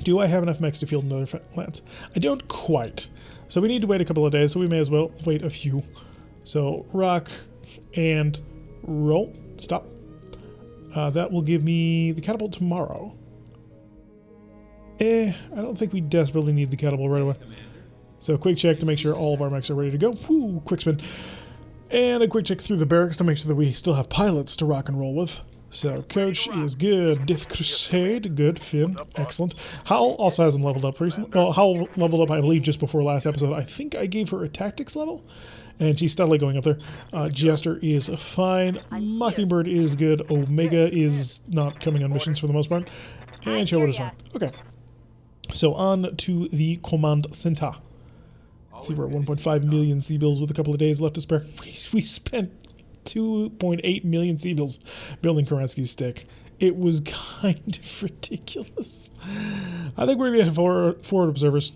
Do I have enough mechs to field another lance? I don't quite. So we need to wait a couple of days, so we may as well wait a few. So, rock and roll. Stop. That will give me the catapult tomorrow. I don't think we desperately need the catapult right away. So quick check to make sure all of our mechs are ready to go. Woo, quick spin. And a quick check through the barracks to make sure that we still have pilots to rock and roll with. So Coach is good. Death Crusade, good. Finn, excellent. Howl also hasn't leveled up recently. Well, Howl leveled up, I believe, just before last episode. I think I gave her a tactics level, and she's steadily going up there. Jester is fine. Mockingbird is good. Omega is not coming on missions for the most part. And Sherwood is fine. Okay. So on to the Command Center. Let's see, we're at 1.5 million C-bills with a couple of days left to spare. We spent 2.8 million C-bills building Kerensky's stick. It was kind of ridiculous. I think we're going to get forward observers.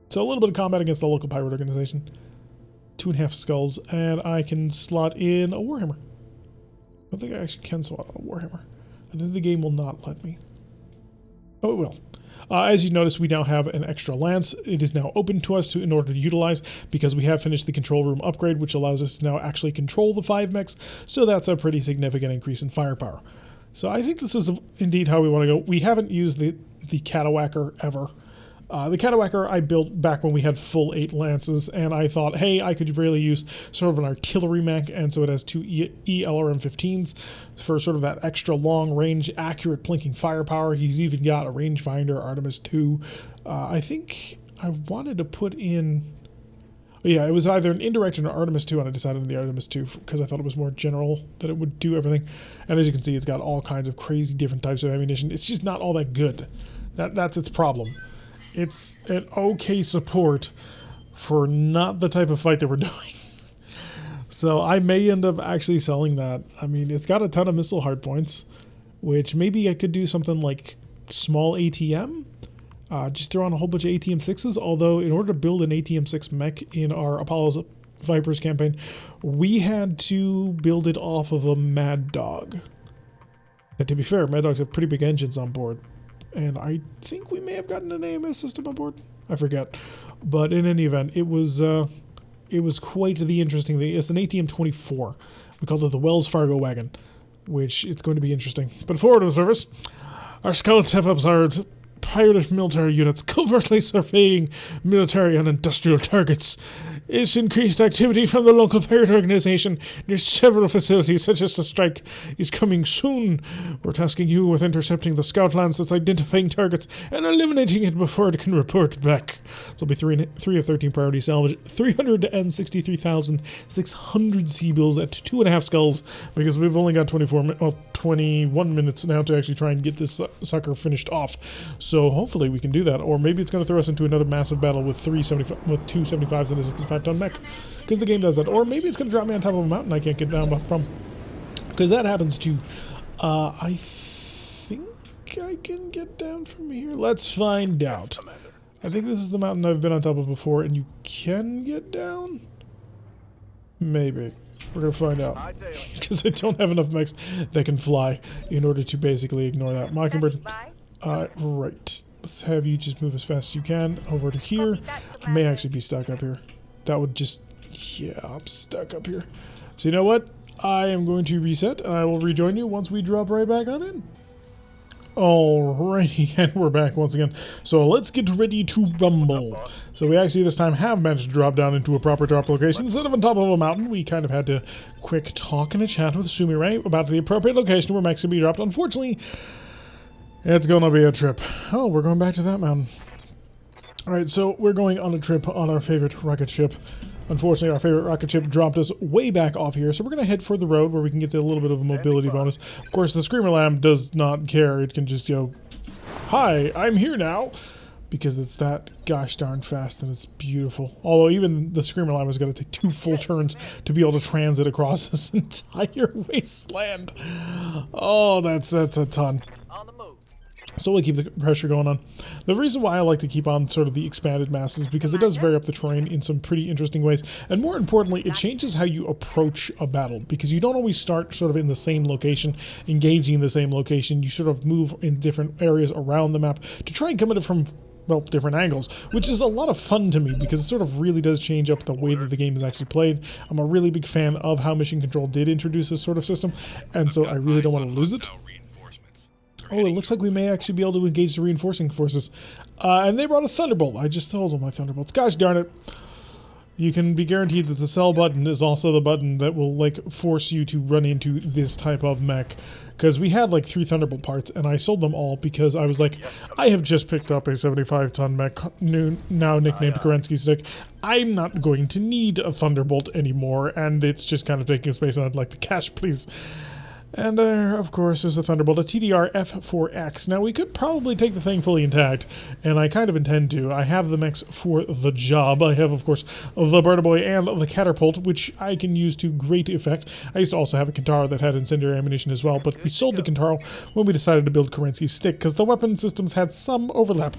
So a little bit of combat against the local pirate organization. 2.5 skulls, and I can slot in a Warhammer. I don't think I actually can slot in a Warhammer. I think the game will not let me. Oh, it will. As you notice, we now have an extra lance. It is now open to us in order to utilize because we have finished the control room upgrade, which allows us to now actually control the 5 mechs. So that's a pretty significant increase in firepower. So I think this is indeed how we want to go. We haven't used the Catawacker ever. The Catawacker I built back when we had full 8 lances, and I thought, hey, I could really use sort of an artillery mech, and so it has 2 ELRM-15s for sort of that extra long-range, accurate plinking firepower. He's even got a rangefinder, Artemis 2. I think I wanted to put in... Yeah, it was either an indirect or an Artemis 2, and I decided on the Artemis 2 because I thought it was more general, that it would do everything. And as you can see, it's got all kinds of crazy different types of ammunition. It's just not all that good. That's its problem. It's an okay support for not the type of fight that we're doing. So I may end up actually selling that. I mean, it's got a ton of missile hardpoints, which maybe I could do something like small ATM. Just throw on a whole bunch of ATM-6s, although in order to build an ATM-6 mech in our Apollo's Vipers campaign, we had to build it off of a Mad Dog. And to be fair, Mad Dogs have pretty big engines on board. And I think we may have gotten an AMS system on board. I forget. But in any event, it was quite the interesting thing. It's an ATM-24. We called it the Wells Fargo wagon, which it's going to be interesting. But forward of service, our scouts have observed pirate military units covertly surveying military and industrial targets. It's increased activity from the local pirate organization near several facilities, such as the strike is coming soon. We're tasking you with intercepting the scout lance that's identifying targets and eliminating it before it can report back. So it'll be 3 of 13 priority salvage, 363,600 C-bills at 2.5 skulls, because we've only got 21 minutes now to actually try and get this sucker finished off. So hopefully we can do that, or maybe it's going to throw us into another massive battle with 2 75s and a 65-ton mech, because the game does that. Or maybe it's going to drop me on top of a mountain I can't get down from. Because that happens too. I think I can get down from here. Let's find out. I think this is the mountain I've been on top of before, and you can get down? Maybe. We're going to find out. Because I don't have enough mechs that can fly in order to basically ignore that. Mockingbird. Right. Let's have you just move as fast as you can over to here. I may actually be stuck up here. That would just... Yeah, I'm stuck up here. So you know what? I am going to reset, and I will rejoin you once we drop right back on in. Alrighty, and we're back once again. So let's get ready to rumble. So we actually this time have managed to drop down into a proper drop location. Instead of on top of a mountain, we kind of had to quick talk and a chat with Sumirai about the appropriate location where mechs can be dropped. Unfortunately, it's gonna be a trip. Oh, we're going back to that mountain. Alright, so we're going on a trip on our favorite rocket ship. Unfortunately, our favorite rocket ship dropped us way back off here, so we're going to head for the road where we can get a little bit of a mobility bonus. Of course, the Screamer Lamb does not care. It can just go, "Hi, I'm here now," because it's that gosh darn fast and it's beautiful. Although even the Screamer Lamb is going to take 2 full turns to be able to transit across this entire wasteland. Oh, that's a ton. So we'll keep the pressure going on. The reason why I like to keep on sort of the expanded mass is because it does vary up the terrain in some pretty interesting ways. And more importantly, it changes how you approach a battle. Because you don't always start sort of in the same location, engaging in the same location. You sort of move in different areas around the map to try and come at it from, well, different angles. Which is a lot of fun to me because it sort of really does change up the way that the game is actually played. I'm a really big fan of how Mission Control did introduce this sort of system. And so I really don't want to lose it. Oh, it looks like we may actually be able to engage the reinforcing forces. And they brought a Thunderbolt. I just told them my Thunderbolts. Gosh darn it. You can be guaranteed that the sell button is also the button that will, like, force you to run into this type of mech. Because we had, like, 3 Thunderbolt parts, and I sold them all because I was like, I have just picked up a 75-ton mech, now nicknamed Kerensky Stick. I'm not going to need a Thunderbolt anymore, and it's just kind of taking up space, and I'd like the cash, please. And there, of course, is a Thunderbolt, a TDR F4X. Now, we could probably take the thing fully intact, and I kind of intend to. I have the mechs for the job. I have, of course, the Burner Boy and the Catapult, which I can use to great effect. I used to also have a Kintaro that had incendiary ammunition as well, but we sold the Kintaro when we decided to build Kerensky's Stick, because the weapon systems had some overlap.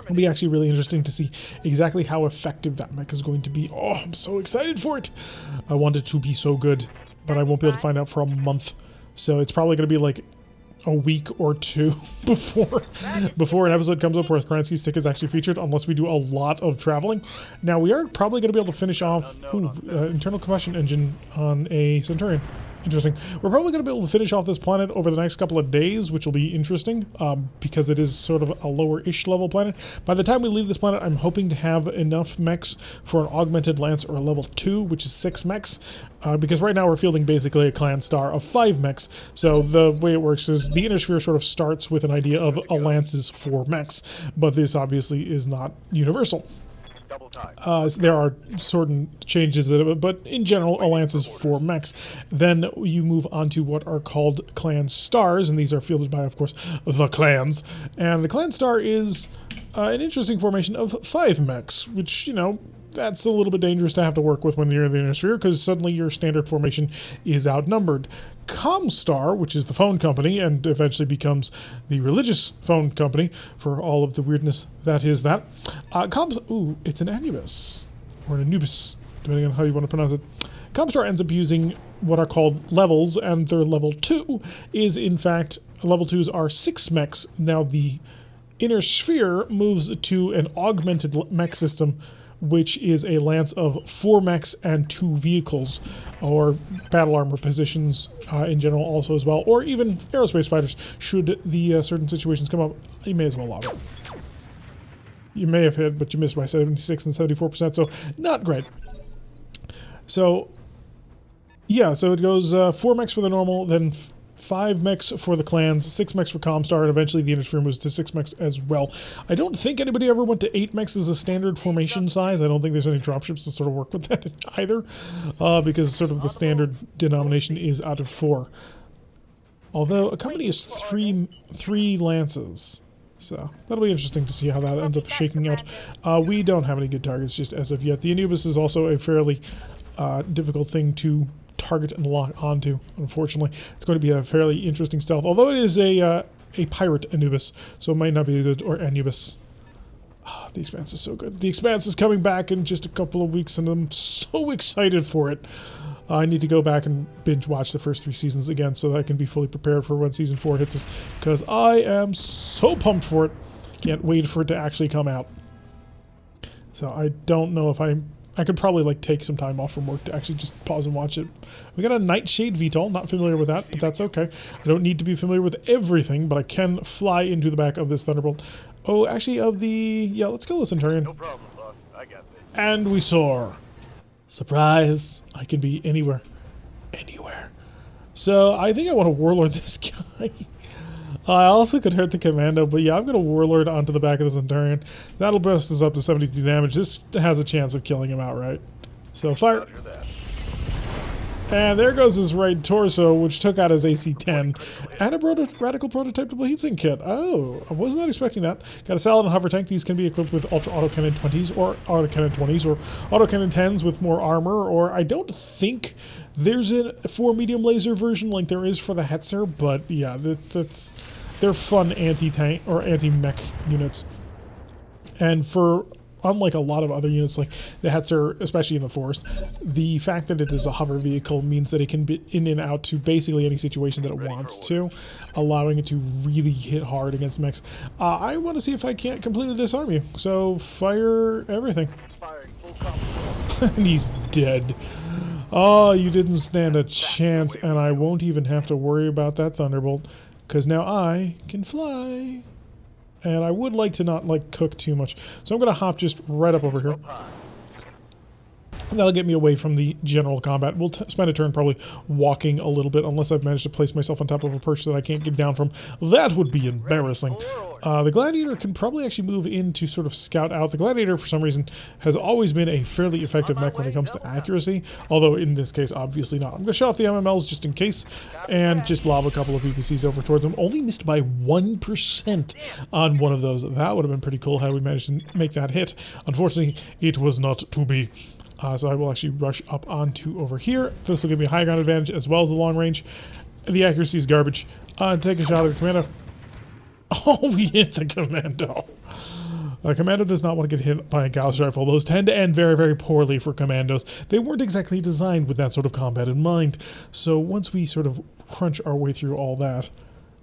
It'll be actually really interesting to see exactly how effective that mech is going to be. Oh, I'm so excited for it! I want it to be so good. But I won't be able to find out for a month. So it's probably going to be like a week or 2 before an episode comes up where Kerensky's Stick is actually featured, unless we do a lot of traveling. Now, we are probably going to be able to finish off internal combustion engine on a Centurion. Interesting. We're probably going to be able to finish off this planet over the next couple of days, which will be interesting because it is sort of a lower-ish level planet. By the time we leave this planet, I'm hoping to have enough mechs for an augmented lance or a level 2, which is 6 mechs. Because right now we're fielding basically a clan star of 5 mechs. So the way it works is the inner sphere sort of starts with an idea of a lance's 4 mechs, but this obviously is not universal. There are certain changes, but in general, a lance is 4 mechs. Then you move on to what are called clan stars, and these are fielded by, of course, the clans. And the clan star is an interesting formation of 5 mechs, which, you know, that's a little bit dangerous to have to work with when you're in the inner sphere, because suddenly your standard formation is outnumbered. Comstar, which is the phone company, and eventually becomes the religious phone company for all of the weirdness that is that. Ooh, it's an Anubis, or an Anubis, depending on how you want to pronounce it. Comstar ends up using what are called levels, and their level 2 is, in fact, level 2s are 6 mechs. Now, the inner sphere moves to an augmented mech system, which is a lance of 4 mechs and 2 vehicles, or battle armor positions in general also as well, or even aerospace fighters, should the certain situations come up. You may as well log it. You may have hit, but you missed by 76 and 74%, so not great. So, yeah, so it goes 4 mechs for the normal, then 5 mechs for the clans, 6 mechs for Comstar, and eventually the inner sphere moves to 6 mechs as well. I don't think anybody ever went to 8 mechs as a standard formation size. I don't think there's any dropships to sort of work with that either, because sort of the standard denomination is out of 4. Although a company is 3 lances. So that'll be interesting to see how that ends up shaking out. We don't have any good targets just as of yet. The Anubis is also a fairly difficult thing to target and lock onto, unfortunately. It's going to be a fairly interesting stealth, although it is a pirate Anubis, so it might not be good, or Anubis. Oh, the Expanse is so good. The Expanse is coming back in just a couple of weeks, and I'm so excited for it. I need to go back and binge watch the first 3 seasons again so that I can be fully prepared for when Season 4 hits us, because I am so pumped for it. Can't wait for it to actually come out. So I don't know if I could probably like take some time off from work to actually just pause and watch it. We got a Nightshade VTOL, not familiar with that, but that's okay. I don't need to be familiar with everything, but I can fly into the back of this Thunderbolt. Oh, actually of the, yeah, let's go with Centurion. No problem, boss. I got this. And we soar. Surprise, I can be anywhere. Anywhere. So I think I want to Warlord this guy. I also could hurt the Commando, but yeah, I'm going to Warlord onto the back of the Centurion. That'll burst us up to 72 damage. This has a chance of killing him outright. So fire. And there goes his right torso, which took out his AC-10. And a radical prototypable heatsink kit. Oh, I was not expecting that. Got a Saladin hover tank. These can be equipped with Ultra Autocannon 20s or Autocannon 20s or Autocannon 10s with more armor. Or I don't think there's a 4 medium laser version like there is for the Hetzer. But yeah, they're fun anti-tank or anti-mech units. And for unlike a lot of other units like the Hetzer, especially in the forest, the fact that it is a hover vehicle means that it can be in and out to basically any situation that it wants to, allowing it to really hit hard against mechs. I want to see if I can't completely disarm you, so fire everything. And he's dead. Oh, you didn't stand a chance, and I won't even have to worry about that Thunderbolt, because now I can fly. And I would like to not, like, cook too much. So I'm going to hop just right up over here. That'll get me away from the general combat. We'll spend a turn probably walking a little bit, unless I've managed to place myself on top of a perch that I can't get down from. That would be embarrassing. The Gladiator can probably actually move in to sort of scout out. The Gladiator, for some reason, has always been a fairly effective mech when it comes to accuracy, although in this case, obviously not. I'm going to shut off the MMLs just in case, and just lob a couple of PVCs over towards them. Only missed by 1% on one of those. That would have been pretty cool had we managed to make that hit. Unfortunately, it was not to be. So I will actually rush up onto over here. This will give me a high ground advantage as well as the long range. The accuracy is garbage. Take a shot at the Commando. Oh, we hit the Commando. Commando does not want to get hit by a Gauss rifle. Those tend to end very, very poorly for Commandos. They weren't exactly designed with that sort of combat in mind. So once we sort of crunch our way through all that,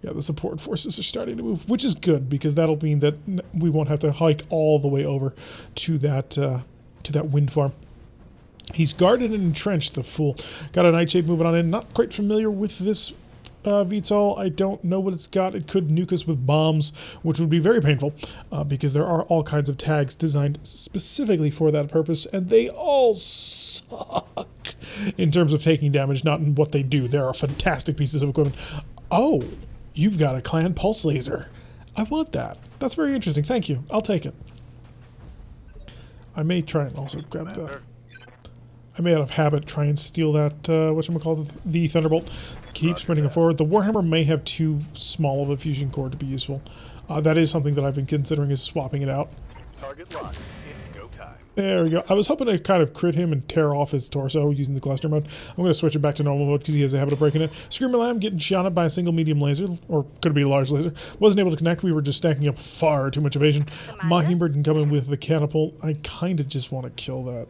yeah, the support forces are starting to move, which is good because that'll mean that we won't have to hike all the way over to that wind farm. He's guarded and entrenched, the fool. Got a Nightshade moving on in. Not quite familiar with this VTOL. I don't know what it's got. It could nuke us with bombs, which would be very painful because there are all kinds of tags designed specifically for that purpose, and they all suck in terms of taking damage, not in what they do. There are fantastic pieces of equipment. Oh, you've got a clan pulse laser. I want that. That's very interesting. Thank you. I'll take it. I may try and also grab the... I may out of habit try and steal that, whatchamacallit, the Thunderbolt. Keep sprinting forward. The Warhammer may have too small of a fusion core to be useful. That is something that I've been considering, is swapping it out. Target locked. In go time. There we go. I was hoping to kind of crit him and tear off his torso using the cluster mode. I'm going to switch it back to normal mode because he has a habit of breaking it. Screamer Lamb getting shot at by a single medium laser, or could it be a large laser. Wasn't able to connect. We were just stacking up far too much evasion. Mockingbird can come in with the catapult. I kind of just want to kill that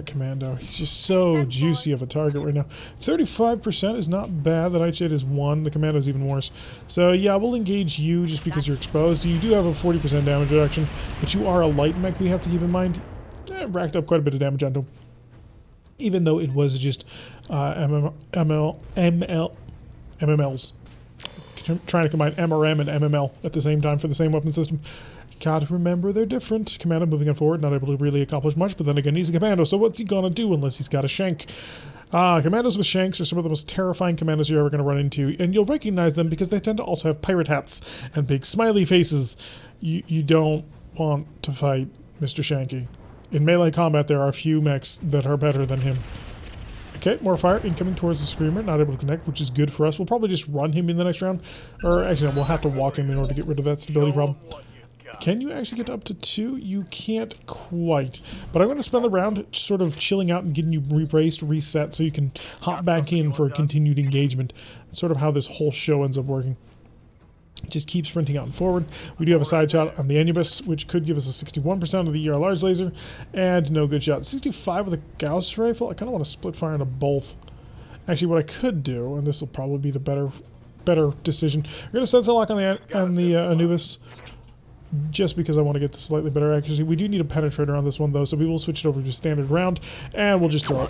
Commando. He's just so juicy of a target right now. 35% is not bad. The Nightshade is 1. The Commando is even worse. So yeah, we'll engage you just because you're exposed. You do have a 40% damage reduction, but you are a light mech, we have to keep in mind. Racked up quite a bit of damage onto him. Even though it was just MMLs. Trying to combine MRM and MML at the same time for the same weapon system. Gotta remember they're different. Commando moving on forward, not able to really accomplish much, but then again, he's a Commando, so what's he gonna do unless he's got a shank? Commandos with shanks are some of the most terrifying Commandos you're ever gonna run into, and you'll recognize them because they tend to also have pirate hats and big smiley faces. You don't want to fight Mr. Shanky. In melee combat, there are a few mechs that are better than him. Okay, more fire incoming towards the Screamer, not able to connect, which is good for us. We'll probably just run him in the next round, or actually, no, we'll have to walk him in order to get rid of that stability problem. Can you actually get up to 2? You can't quite. But I'm going to spend the round sort of chilling out and getting you rebraced, reset, so you can hop back in for a continued engagement. That's sort of how this whole show ends up working. Just keep sprinting out and forward. We do have a side shot on the Anubis, which could give us a 61% of the ER large laser, and no good shot. 65 with a Gauss rifle. I kind of want to split fire into both. Actually, what I could do, and this will probably be the better decision. We're going to sensor lock on the Anubis, just because I want to get the slightly better accuracy. We do need a penetrator on this one though, so we will switch it over to standard round, and we'll just throw it.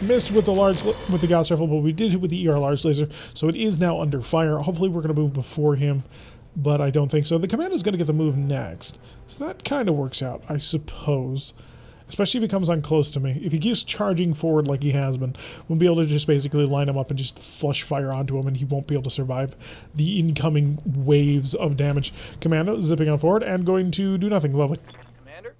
Missed with the Gauss rifle, but we did hit with the ER large laser, so it is now under fire. Hopefully we're going to move before him, but I don't think so. The commando's going to get the move next, so that kind of works out, I suppose. Especially if he comes on close to me. If he keeps charging forward like he has been, we'll be able to just basically line him up and just flush fire onto him, and he won't be able to survive the incoming waves of damage. Commando zipping on forward and going to do nothing. Lovely. Commander?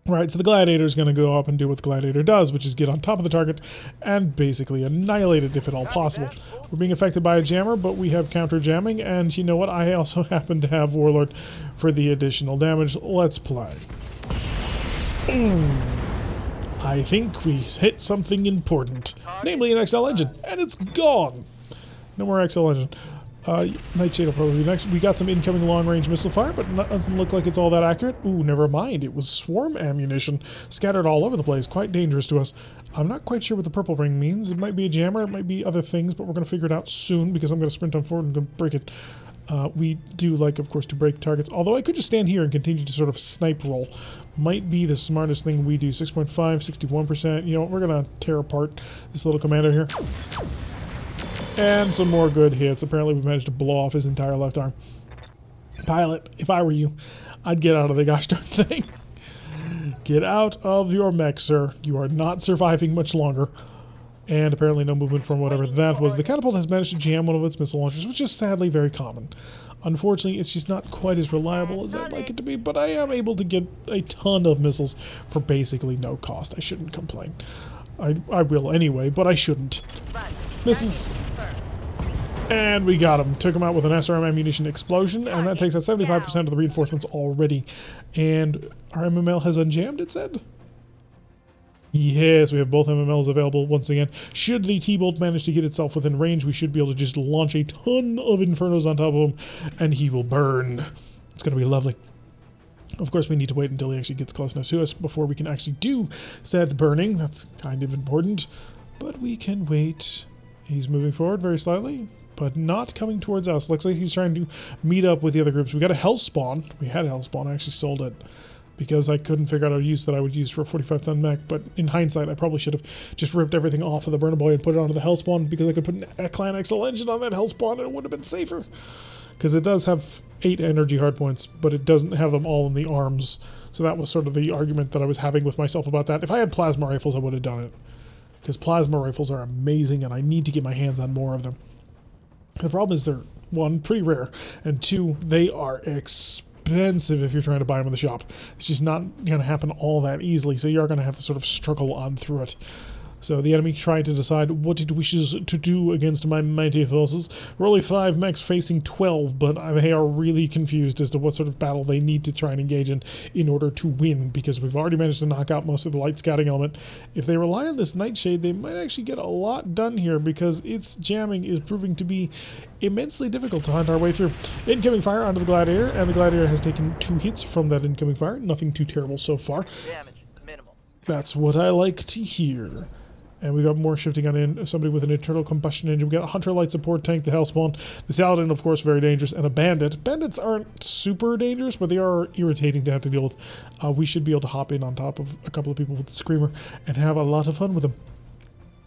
Right, so the Gladiator is going to go up and do what the Gladiator does, which is get on top of the target and basically annihilate it if at all possible. We're being affected by a jammer, but we have counter jamming, and you know what? I also happen to have Warlord for the additional damage. Let's play. I think we hit something important, namely an XL engine, and it's gone. No more XL engine. Nightshade will probably be next. We got some incoming long-range missile fire, but it doesn't look like it's all that accurate. Ooh, never mind. It was swarm ammunition scattered all over the place. Quite dangerous to us. I'm not quite sure what the purple ring means. It might be a jammer. It might be other things, but we're going to figure it out soon because I'm going to sprint on forward and going to break it. We do like, of course, to break targets, although I could just stand here and continue to sort of snipe roll. Might be the smartest thing we do. 6.5, 61%. You know, we're going to tear apart this little commander here. And some more good hits. Apparently we managed to blow off his entire left arm. Pilot, if I were you, I'd get out of the gosh darn thing. Get out of your mech, sir. You are not surviving much longer. And apparently no movement from whatever that was. The catapult has managed to jam one of its missile launchers, which is sadly very common. Unfortunately, it's just not quite as reliable as I'd like it to be, but I am able to get a ton of missiles for basically no cost. I shouldn't complain. I will anyway, but I shouldn't. Misses. And we got him. Took him out with an SRM ammunition explosion, and that takes out 75% of the reinforcements already. And our MML has unjammed, it said? Yes, we have both MMLs available once again. Should the T-Bolt manage to get itself within range, we should be able to just launch a ton of Infernos on top of him, and he will burn. It's going to be lovely. Of course, we need to wait until he actually gets close enough to us before we can actually do said burning. That's kind of important. But we can wait. He's moving forward very slightly, but not coming towards us. Looks like he's trying to meet up with the other groups. We got a Hell Spawn. We had a Hell Spawn. I actually sold it because I couldn't figure out a use that I would use for a 45-ton mech, but in hindsight, I probably should have just ripped everything off of the Burner Boy and put it onto the Hellspawn because I could put a Clan XL engine on that Hellspawn and it would have been safer. Because it does have 8 energy hardpoints, but it doesn't have them all in the arms. So that was sort of the argument that I was having with myself about that. If I had plasma rifles, I would have done it. Because plasma rifles are amazing and I need to get my hands on more of them. The problem is they're, 1, pretty rare, and 2, they are expensive if you're trying to buy them in the shop. It's just not going to happen all that easily, so you are going to have to sort of struggle on through it. So the enemy trying to decide what it wishes to do against my mighty forces. We're only 5 mechs facing 12, but they are really confused as to what sort of battle they need to try and engage in order to win, because we've already managed to knock out most of the light scouting element. If they rely on this Nightshade, they might actually get a lot done here, because its jamming is proving to be immensely difficult to hunt our way through. Incoming fire onto the Gladiator, and the Gladiator has taken 2 hits from that incoming fire. Nothing too terrible so far. Damage minimal. That's what I like to hear. And we got more shifting on in. Somebody with an internal combustion engine. We got a Hunter light support tank, the Hellspawn, the Saladin, of course, very dangerous, and a Bandit. Bandits aren't super dangerous, but they are irritating to have to deal with. We should be able to hop in on top of a couple of people with the Screamer and have a lot of fun with them.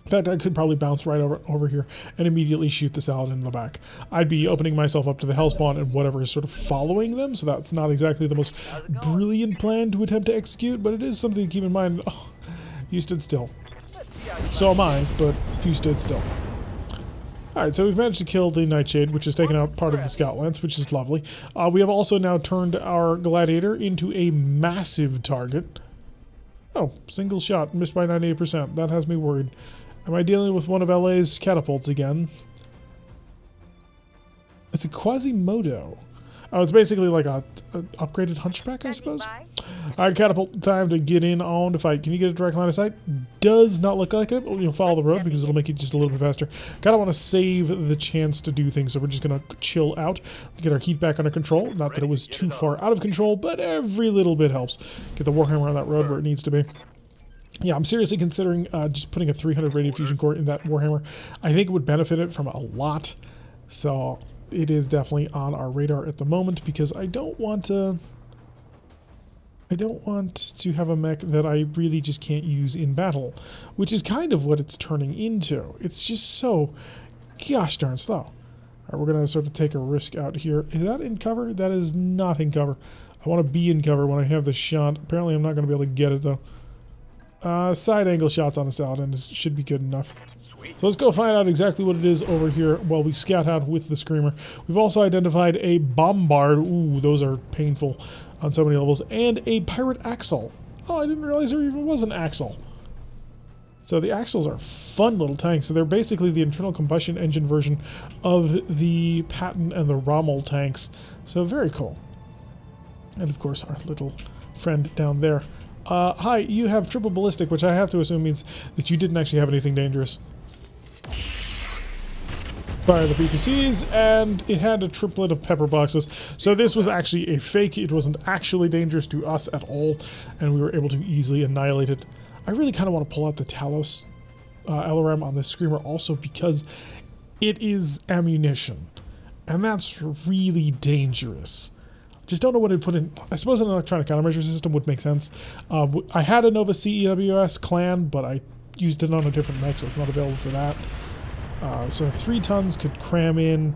In fact, I could probably bounce right over here and immediately shoot the Saladin in the back. I'd be opening myself up to the Hellspawn and whatever is sort of following them, so that's not exactly the most brilliant plan to attempt to execute, but it is something to keep in mind. Oh, you stood still. So am I, but you stood still. Alright, so we've managed to kill the Nightshade, which has taken out part of the Scout Lance, which is lovely. We have also now turned our Gladiator into a massive target. Oh, single shot, missed by 98%. That has me worried. Am I dealing with one of LA's catapults again? It's a Quasimodo. Oh, it's basically like a upgraded hunchback, I suppose. Alright, catapult, time to get in on the fight. Can you get a direct line of sight? Does not look like it. You'll follow the road because it'll make it just a little bit faster. Kind of want to save the chance to do things, so we're just going to chill out, get our heat back under control. Not that it was too far out of control, but every little bit helps. Get the Warhammer on that road where it needs to be. Yeah, I'm seriously considering just putting a 300 radiant fusion core in that Warhammer. I think it would benefit it from a lot. So it is definitely on our radar at the moment because I don't want to have a mech that I really just can't use in battle, which is kind of what it's turning into. It's just so gosh darn slow. All right, we're going to sort of take a risk out here. Is that in cover? That is not in cover. I want to be in cover when I have the shot. Apparently I'm not going to be able to get it though. Side angle shots on the Saladin should be good enough. So let's go find out exactly what it is over here while we scout out with the Screamer. We've also identified a Bombard. Ooh, those are painful on so many levels. And a Pirate Axle. Oh, I didn't realize there even was an Axle. So the Axles are fun little tanks. So they're basically the internal combustion engine version of the Patton and the Rommel tanks. So very cool. And of course our little friend down there. Hi, you have triple ballistic, which I have to assume means that you didn't actually have anything dangerous. Fire the PPCs, and it had a triplet of pepper boxes. So this was actually a fake. It wasn't actually dangerous to us at all, and we were able to easily annihilate it. I really kind of want to pull out the Talos LRM on this Screamer also because it is ammunition, and that's really dangerous. Just don't know what to put in. I suppose an electronic countermeasure system would make sense. I had a Nova CEWS clan, but I used it on a different mech, so it's not available for that. So 3 tons could cram in.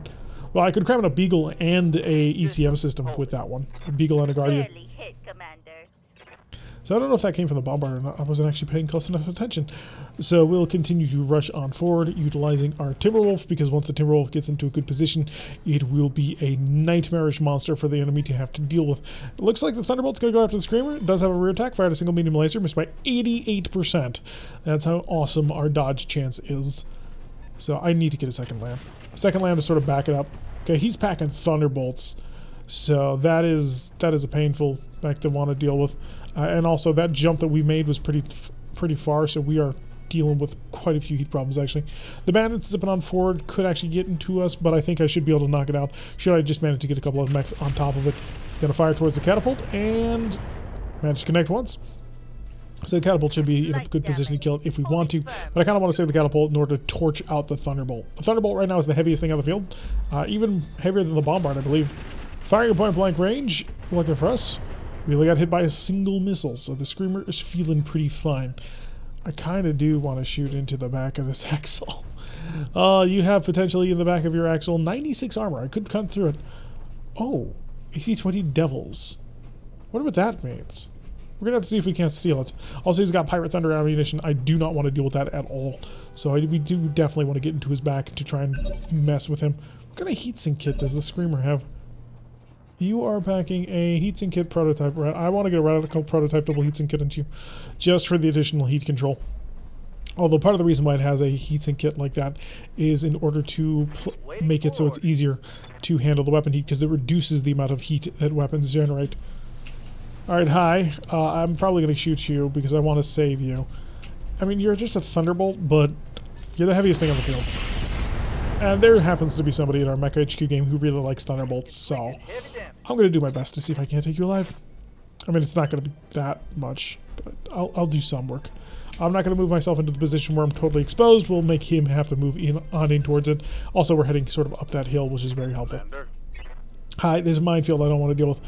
Well, I could cram in a Beagle and a ECM system with that one. A Beagle and a Guardian. So I don't know if that came from the Bombard or not. I wasn't actually paying close enough attention. So we'll continue to rush on forward, utilizing our Timberwolf, because once the Timberwolf gets into a good position, it will be a nightmarish monster for the enemy to have to deal with. It looks like the Thunderbolt's going to go after the Screamer. It does have a rear attack, fired a single medium laser, missed by 88%. That's how awesome our dodge chance is. So I need to get a second land. A second land to sort of back it up. Okay, he's packing Thunderbolts. So that is a painful mech to want to deal with. And also that jump that we made was pretty far, so we are dealing with quite a few heat problems actually. The Bandits zipping on forward could actually get into us, but I think I should be able to knock it out. Should I just manage to get a couple of mechs on top of it. It's going to fire towards the catapult and manage to connect once. So the catapult should be in a good position to kill it if we want to, but I kind of want to save the catapult in order to torch out the Thunderbolt. The Thunderbolt right now is the heaviest thing on the field, even heavier than the Bombard, I believe. Firing at point blank range, looking for us. We only got hit by a single missile, so the Screamer is feeling pretty fine. I kind of do want to shoot into the back of this Axle. You have potentially in the back of your Axle 96 armor. I could cut through it. Oh, AC-20 Devils. Wonder what that means. We're going to have to see if we can't steal it. Also, he's got Pirate Thunder ammunition. I do not want to deal with that at all. So we do definitely want to get into his back to try and mess with him. What kind of heatsink kit does the Screamer have? You are packing a heatsink kit prototype. I want to get a radical prototype double heatsink kit into you, just for the additional heat control. Although part of the reason why it has a heatsink kit like that is in order to make it so it's easier to handle the weapon heat, because it reduces the amount of heat that weapons generate. Alright, hi. I'm probably going to shoot you because I want to save you. I mean, you're just a Thunderbolt, but you're the heaviest thing on the field. And there happens to be somebody in our Mecha HQ game who really likes Thunderbolts, so I'm going to do my best to see if I can't take you alive. I mean, it's not going to be that much, but I'll do some work. I'm not going to move myself into the position where I'm totally exposed. We'll make him have to move in towards it. Also, we're heading sort of up that hill, which is very helpful. Hi, there's a minefield I don't want to deal with.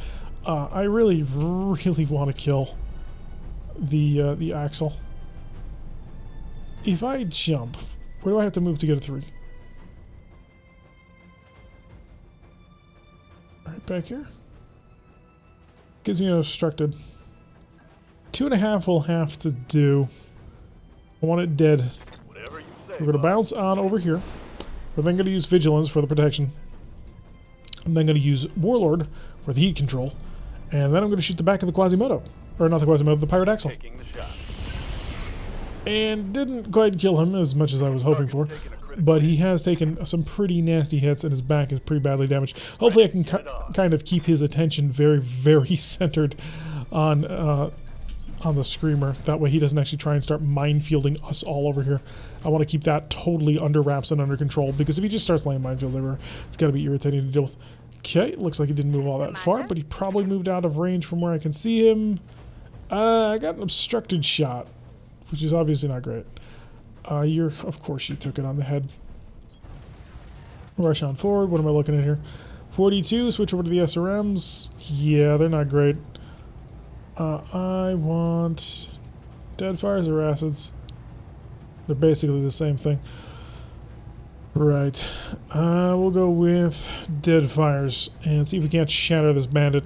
I really want to kill the Axle. If I jump, where do I have to move to get a 3? Right back here. Gives me an obstructed. 2.5 will have to do. I want it dead. We're going to bounce on over here. We're then going to use Vigilance for the protection. I'm then going to use Warlord for the heat control. And then I'm going to shoot the back of the Quasimodo. Or not the Quasimodo, the Pirate Axle. And didn't quite kill him as much as I was hoping for. but he has taken some pretty nasty hits, and his back is pretty badly damaged. Hopefully I can kind of keep his attention very, very centered on the Screamer. That way he doesn't actually try and start minefielding us all over here. I want to keep that totally under wraps and under control, because if he just starts laying minefields everywhere, it's got to be irritating to deal with. Okay, looks like he didn't move all that far, but he probably moved out of range from where I can see him. I got an obstructed shot, which is obviously not great. Of course you took it on the head. Rush on forward. What am I looking at here? 42, switch over to the SRMs. Yeah, they're not great. I want dead fires or acids. They're basically the same thing. Right. We'll go with dead fires and see if we can't shatter this bandit.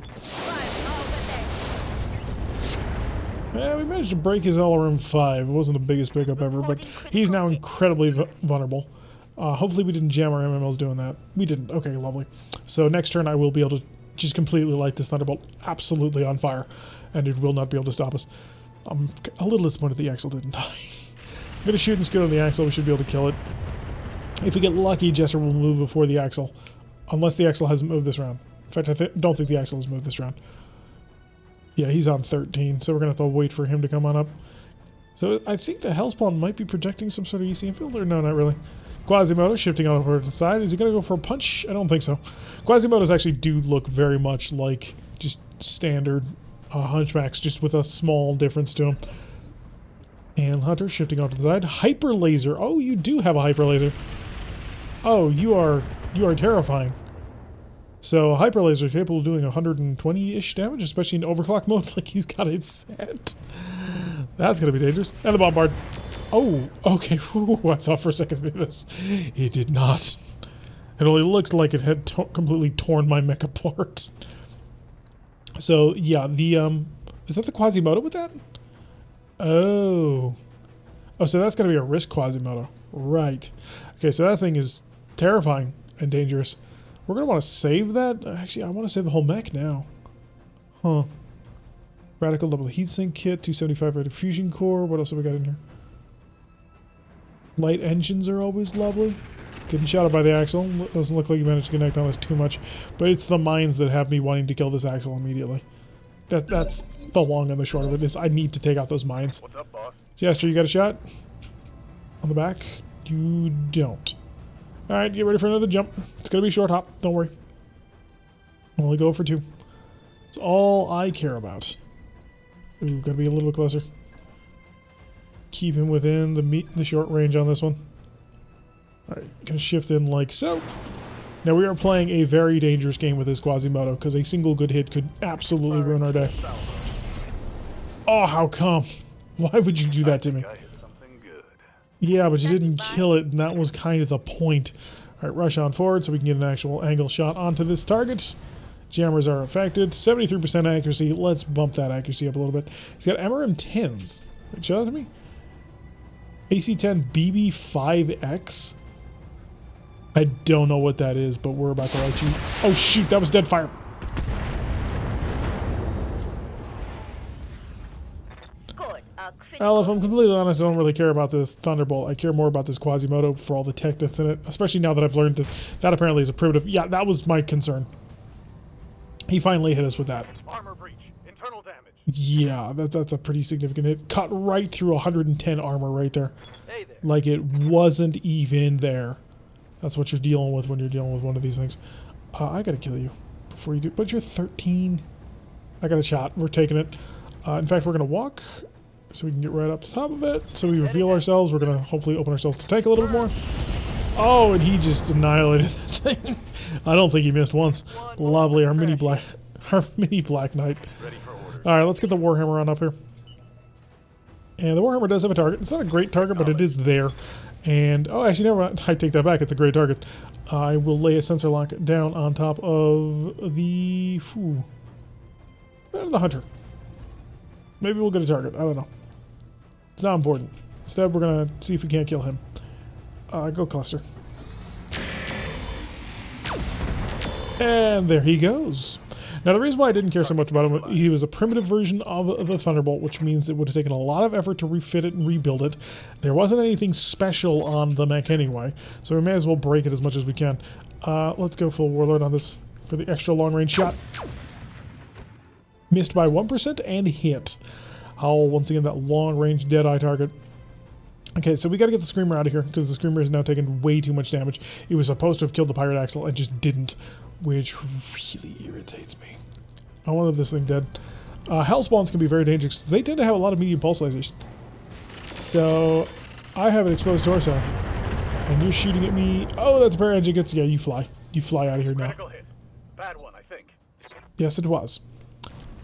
Yeah, we managed to break his LRM 5. It wasn't the biggest pickup ever, but he's now incredibly vulnerable. Hopefully we didn't jam our MMLs doing that. We didn't. Okay, lovely. So next turn I will be able to just completely light this Thunderbolt absolutely on fire, and it will not be able to stop us. I'm a little disappointed the Axle didn't die. I'm going to shoot and scoot on the Axle. We should be able to kill it. If we get lucky, Jester will move before the Axle, unless the Axle hasn't moved this round. In fact, I don't think the Axle has moved this round. Yeah, he's on 13, so we're going to have to wait for him to come on up. So I think the Hellspawn might be projecting some sort of ECM field, or no, not really. Quasimodo shifting over to the side. Is he going to go for a punch? I don't think so. Quasimodos actually do look very much like just standard Hunchbacks, just with a small difference to them. And Hunter shifting off to the side. Hyper Laser. Oh, you do have a Hyper Laser. Oh, you are terrifying. So a Hyper Laser is capable of doing 120-ish damage, especially in overclock mode, like he's got it set. That's going to be dangerous. And the Bombard. Oh, okay. Ooh, I thought for a second it did this. It did not. It only looked like it had completely torn my mech apart. So, yeah, is that the Quasimodo with that? Oh. Oh, so that's going to be a risk Quasimodo. Right. Okay, so that thing is terrifying and dangerous. We're going to want to save that. Actually, I want to save the whole mech now. Huh. Radical double heatsink kit, 275 radical fusion core. What else have we got in here? Light engines are always lovely. Getting shot at by the Axle. Doesn't look like you managed to connect on us too much. But it's the mines that have me wanting to kill this Axle immediately. That's the long and the short of it is I need to take out those mines. What's up, boss? Jester, you got a shot? On the back? You don't. Alright, get ready for another jump. It's going to be a short hop. Don't worry. Only go for 2. It's all I care about. Ooh, got to be a little bit closer. Keep him within the short range on this one. Alright, gonna shift in like so. Now we are playing a very dangerous game with this Quasimodo, because a single good hit could absolutely ruin our day. Oh, how come? Why would you do that to me? Yeah, but you didn't kill it, and that was kind of the point. Alright, rush on forward so we can get an actual angle shot onto this target. Jammers are affected. 73% accuracy. Let's bump that accuracy up a little bit. He's got MRM 10s. Wait, show that to me. AC-10 BB5X. I don't know what that is, but we're about to light you. Oh shoot, that was dead fire. Well, if I'm completely honest, I don't really care about this Thunderbolt. I care more about this Quasimodo for all the tech that's in it, especially now that I've learned that apparently is a primitive. Yeah, that was my concern. He finally hit us with that. Armor breach. Internal damage. Yeah, that's a pretty significant hit. Cut right through 110 armor right there. Hey there. Like it wasn't even there. That's what you're dealing with when you're dealing with one of these things. I gotta kill you before you do. But you're 13. I got a shot. We're taking it. In fact, we're gonna walk so we can get right up to top of it. So we reveal ourselves. We're gonna hopefully open ourselves to tank a little bit more. Oh, and he just annihilated that thing. I don't think he missed once. Lovely, our mini black knight. Ready for order. All right, let's get the Warhammer on up here. And the Warhammer does have a target. It's not a great target, but it is there. And, oh, actually, never mind. I take that back. It's a great target. I will lay a sensor lock down on top of the Hunter. Maybe we'll get a target. I don't know. It's not important. Instead, we're going to see if we can't kill him. Go cluster. And there he goes. Now, the reason why I didn't care so much about him, he was a primitive version of the Thunderbolt, which means it would have taken a lot of effort to refit it and rebuild it. There wasn't anything special on the mech anyway, so we may as well break it as much as we can. Let's go full Warlord on this for the extra long-range shot. Missed by 1% and hit. Howl, once again, that long-range Deadeye target. Okay, so we got to get the Screamer out of here, because the Screamer has now taken way too much damage. It was supposed to have killed the Pirate Axle and just didn't, which really irritates me. I wanted this thing dead. Hell spawns can be very dangerous. They tend to have a lot of medium pulse lasers. So, I have an exposed torso, and you're shooting at me. Oh, that's a pair of engine gets. Yeah, you fly. You fly out of here now. Critical hit. Bad one, I think. Yes, it was.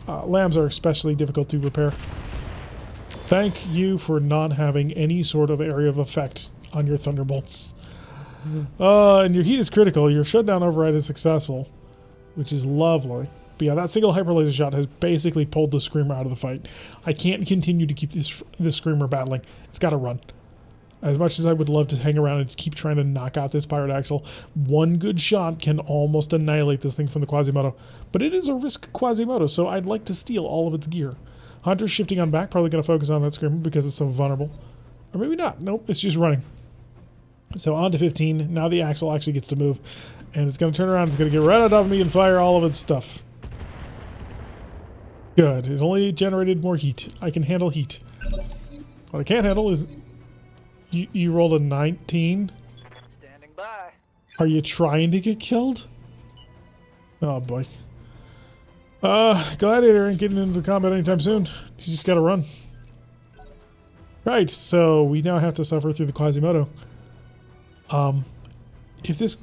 Lambs are especially difficult to repair. Thank you for not having any sort of area of effect on your Thunderbolts. And your heat is critical. Your shutdown override is successful, which is lovely. But yeah, that single hyper laser shot has basically pulled the Screamer out of the fight. I can't continue to keep this Screamer battling. It's got to run. As much as I would love to hang around and keep trying to knock out this Pirate Axle, one good shot can almost annihilate this thing from the Quasimodo. But it is a risk Quasimodo, so I'd like to steal all of its gear. Hunter's shifting on back, probably going to focus on that Screamer because it's so vulnerable. Or maybe not. Nope, it's just running. So on to 15. Now the Axle actually gets to move. And it's going to turn around. It's going to get right on top of me and fire all of its stuff. Good. It only generated more heat. I can handle heat. What I can't handle is... You rolled a 19? Standing by. Are you trying to get killed? Oh boy. Gladiator ain't getting into combat anytime soon. He's just gotta run. Right, so we now have to suffer through the Quasimodo. If this...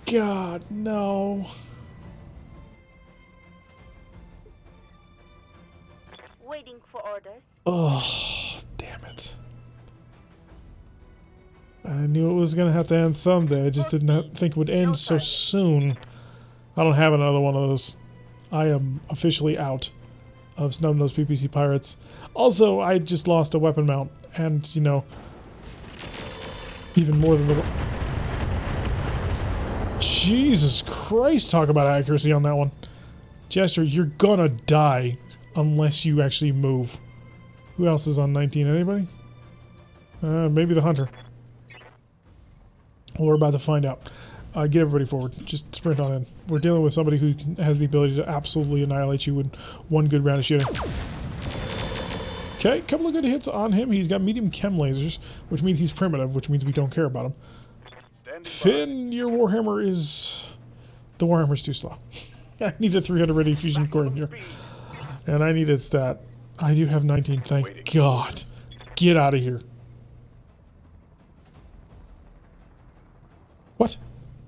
God, no. Waiting for orders. Oh, damn it. I knew it was going to have to end someday. I just did not think it would end so soon. I don't have another one of those. I am officially out of Snub-Nosed PPC Pirates. Also, I just lost a weapon mount. And, you know, even more than the... Jesus Christ, talk about accuracy on that one. Jester, you're gonna die unless you actually move. Who else is on 19? Anybody? Maybe the Hunter. Well, we're about to find out. Get everybody forward. Just sprint on in. We're dealing with somebody who has the ability to absolutely annihilate you in one good round of shooting. Okay, couple of good hits on him. He's got medium chem lasers, which means he's primitive, which means we don't care about him. Finn, your Warhammer is... The Warhammer's too slow. I need a 300 ready fusion core in here. And I need its stat. I do have 19, thank God. Get out of here. What?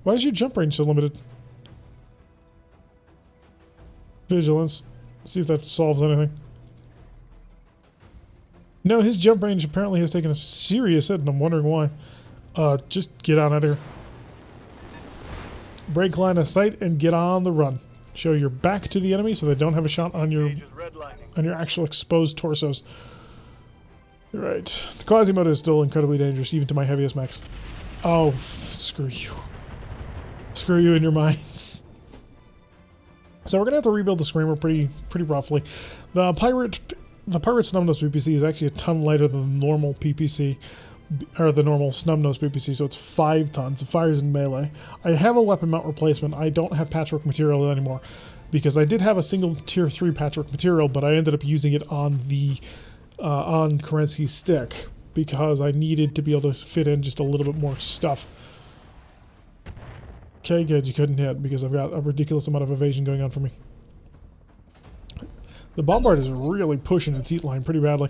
Why is your jump range so limited? Vigilance. See if that solves anything. No, his jump range apparently has taken a serious hit, and I'm wondering why. Just get out of here. Break line of sight and get on the run. Show your back to the enemy so they don't have a shot on your actual exposed torsos. Right. The Quasimodo is still incredibly dangerous, even to my heaviest mechs. Oh, screw you. Screw you in your minds. So we're gonna have to rebuild the Screamer pretty roughly. The Pirate Snub-Nosed PPC is actually a ton lighter than the normal PPC, or the normal Snub-Nosed PPC, so it's 5 tons. It fires in melee. I have a weapon mount replacement. I don't have patchwork material anymore, because I did have a single tier 3 patchwork material, but I ended up using it on the on Kerensky's stick, because I needed to be able to fit in just a little bit more stuff. Okay, good, you couldn't hit, because I've got a ridiculous amount of evasion going on for me. The Bombard is really pushing its heat line pretty badly.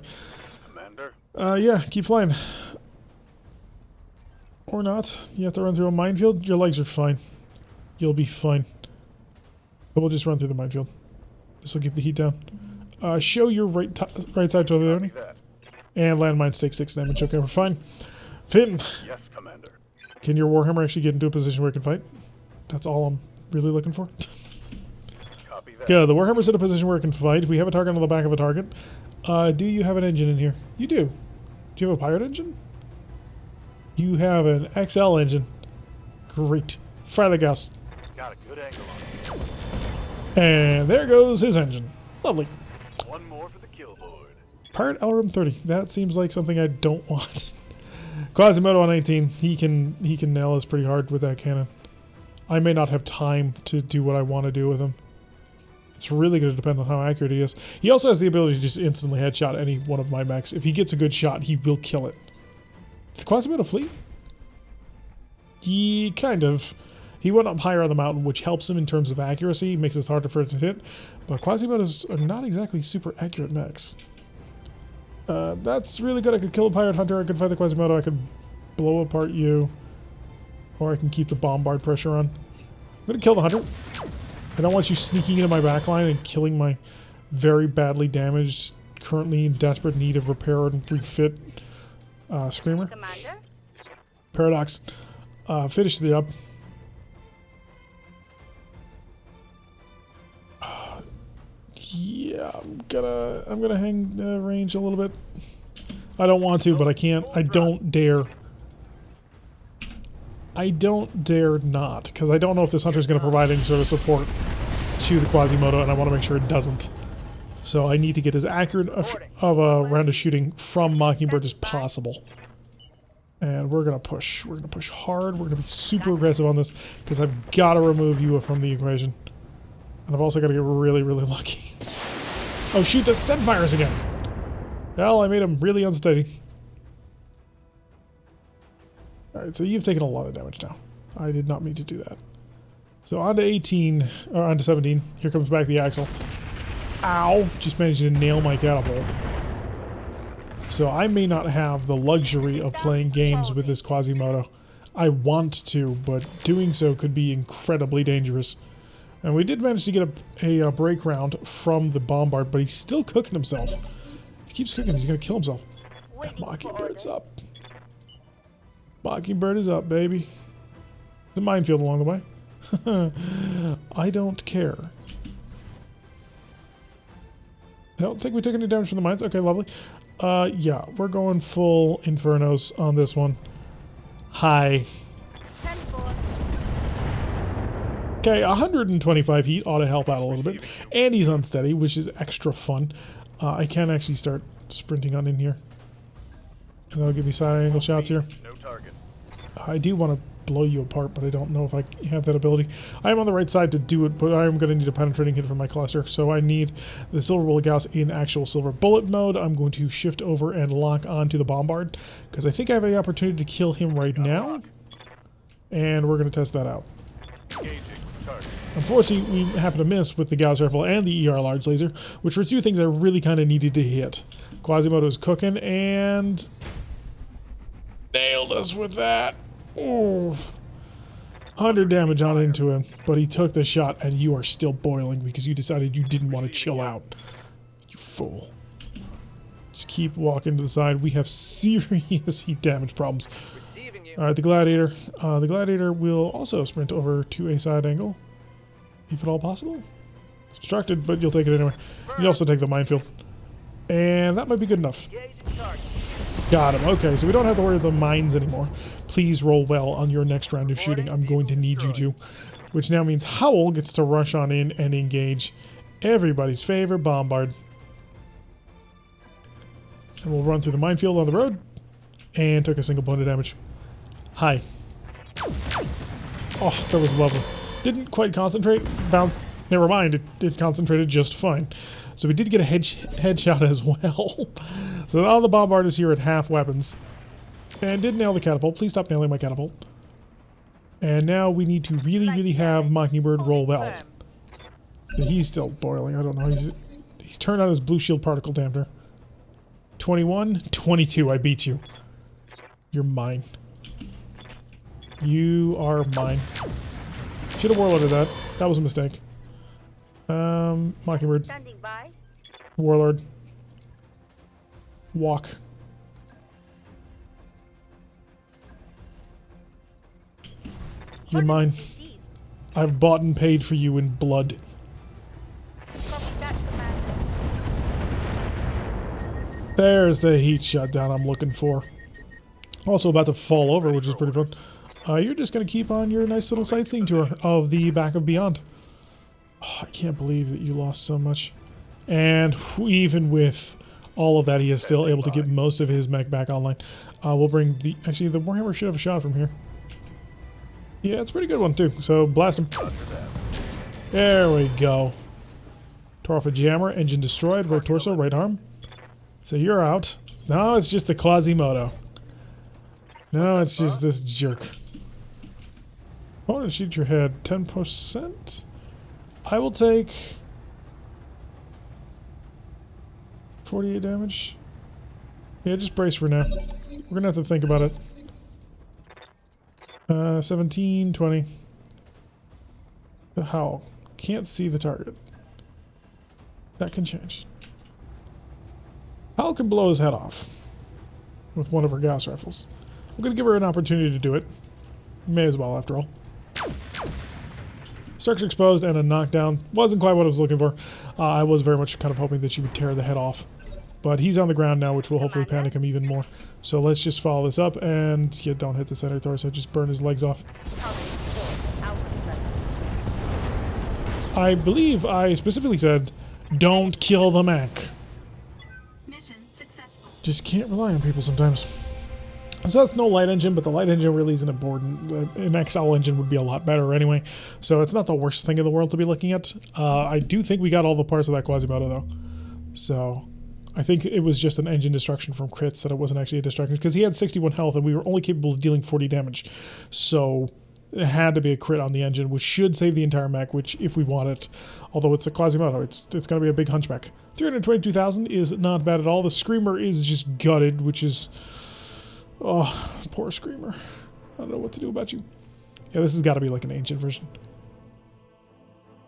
Commander. Yeah, keep flying. Or not. You have to run through a minefield. Your legs are fine. You'll be fine. But we'll just run through the minefield. This will keep the heat down. Show your right side to the enemy. And landmines take 6 damage. Okay, we're fine. Finn! Yes, Commander. Can your Warhammer actually get into a position where it can fight? That's all I'm really looking for. Copy that. Good, the Warhammer's in a position where it can fight. We have a target on the back of a target. Do you have an engine in here? You do. Do you have a pirate engine? You have an XL engine. Great. Fire the Gauss. Got a good angle on And there goes his engine. Lovely. it. One more for the kill board. Pirate Elram 30. That seems like something I don't want. Quasimodo on 19. He can nail us pretty hard with that cannon. I may not have time to do what I want to do with him. It's really going to depend on how accurate he is. He also has the ability to just instantly headshot any one of my mechs. If he gets a good shot, he will kill it. Did Quasimodo flee? He kind of. He went up higher on the mountain, which helps him in terms of accuracy, makes it harder for it to hit. But Quasimodos are not exactly super accurate mechs. That's really good. I could kill a pirate hunter, I could fight the Quasimodo, I could blow apart you. Or I can keep the bombard pressure on. I'm gonna kill the hunter. I don't want you sneaking into my backline and killing my very badly damaged, currently in desperate need of repair and refit screamer. Commander? Paradox. Finish the up. Yeah, I'm gonna hang the range a little bit. I don't want to, but I can't. I don't dare. I don't dare not, because I don't know if this hunter is going to provide any sort of support to the Quasimodo, and I want to make sure it doesn't. So I need to get as accurate of a round of shooting from Mockingbird as possible. And we're going to push. We're going to push hard. We're going to be super aggressive on this, because I've got to remove you from the equation. And I've also got to get really, really lucky. Oh shoot, that's dead fires again! Well, I made him really unsteady. Alright, so you've taken a lot of damage now. I did not mean to do that. So on to 18, or on to 17. Here comes back the axle. Ow! Just managed to nail my catapult. So I may not have the luxury of playing games with this Quasimodo. I want to, but doing so could be incredibly dangerous. And we did manage to get a break round from the bombard, but he's still cooking himself. If he keeps cooking, he's going to kill himself. And Mockingbird's up. Mockingbird is up, baby. There's a minefield along the way. I don't care. I don't think we took any damage from the mines. Okay, lovely. Yeah, we're going full Infernos on this one. Hi. 10-4. Okay, 125 heat ought to help out a little bit. And he's unsteady, which is extra fun. I can actually start sprinting on in here. And that'll give me side angle shots here. No target. I do want to blow you apart, but I don't know if I have that ability. I am on the right side to do it, but I am going to need a penetrating hit from my cluster. So I need the Silver Bullet Gauss in actual Silver Bullet mode. I'm going to shift over and lock onto the Bombard, because I think I have the opportunity to kill him right now. And we're going to test that out. Engaging target. Unfortunately, we happen to miss with the Gauss Rifle and the ER Large Laser, which were two things I really kind of needed to hit. Quasimodo's cooking, and nailed us with that. Ooh. 100 damage on into him, but he took the shot, and you are still boiling because you decided you didn't want to chill out. You fool. Just keep walking to the side. We have serious heat damage problems. Alright, the Gladiator. The Gladiator will also sprint over to a side angle, if at all possible. It's obstructed, but you'll take it anyway. You also take the minefield. And that might be good enough. Got him. Okay, so we don't have to worry about the mines anymore. Please roll well on your next round of shooting. I'm going to need you to. Which now means Howl gets to rush on in and engage everybody's favorite Bombard. And we'll run through the minefield on the road. And took a single point of damage. Hi. Oh, that was lovely. Didn't quite concentrate. Bounced. Never mind. It concentrated just fine. So we did get a headshot as well. So all the Bombard is here at half weapons. And did nail the catapult. Please stop nailing my catapult. And now we need to really, really have Mockingbird roll well. He's still boiling. I don't know. He's turned on his blue shield particle dampener. 21, 22. I beat you. You're mine. You are mine. Should have warlorded that. That was a mistake. Mockingbird. Standing by. Warlord. Walk. You're mine. I've bought and paid for you in blood. Copy that, Commander. There's the heat shutdown I'm looking for. Also about to fall over, which is pretty fun. You're just going to keep on your nice little sightseeing tour of the back of Beyond. Oh, I can't believe that you lost so much. And even with all of that, he is still able to get most of his mech back online. We'll bring the... Actually, the Warhammer should have a shot from here. Yeah, it's a pretty good one, too. So, blast him. There we go. Tore off a jammer. Engine destroyed. Right torso, right arm. So, you're out. No, it's just the Quasimodo. No, it's just this jerk. I want to shoot your head. 10%? I will take 48 damage. Yeah, just brace for now. We're gonna have to think about it. 17, 20. The Howl. Can't see the target. That can change. Howl can blow his head off with one of her gas rifles. I'm gonna give her an opportunity to do it. May as well, after all. Structure exposed and a knockdown. Wasn't quite what I was looking for. I was very much kind of hoping that she would tear the head off. But he's on the ground now, which will hopefully panic him even more. So let's just follow this up and yeah, don't hit the center torso, just burn his legs off. I believe I specifically said, don't kill the mech. Mission successful. Just can't rely on people sometimes. So that's no light engine, but the light engine really isn't important. An XL engine would be a lot better anyway. So it's not the worst thing in the world to be looking at. I do think we got all the parts of that Quasimodo though. So I think it was just an engine destruction from crits, that it wasn't actually a destruction, because he had 61 health and we were only capable of dealing 40 damage. So it had to be a crit on the engine, which should save the entire mech, which if we want it, although it's a Quasimodo, it's going to be a big hunchback. 322,000 is not bad at all. The Screamer is just gutted, which is... Oh, poor Screamer. I don't know what to do about you. Yeah, this has got to be like an ancient version.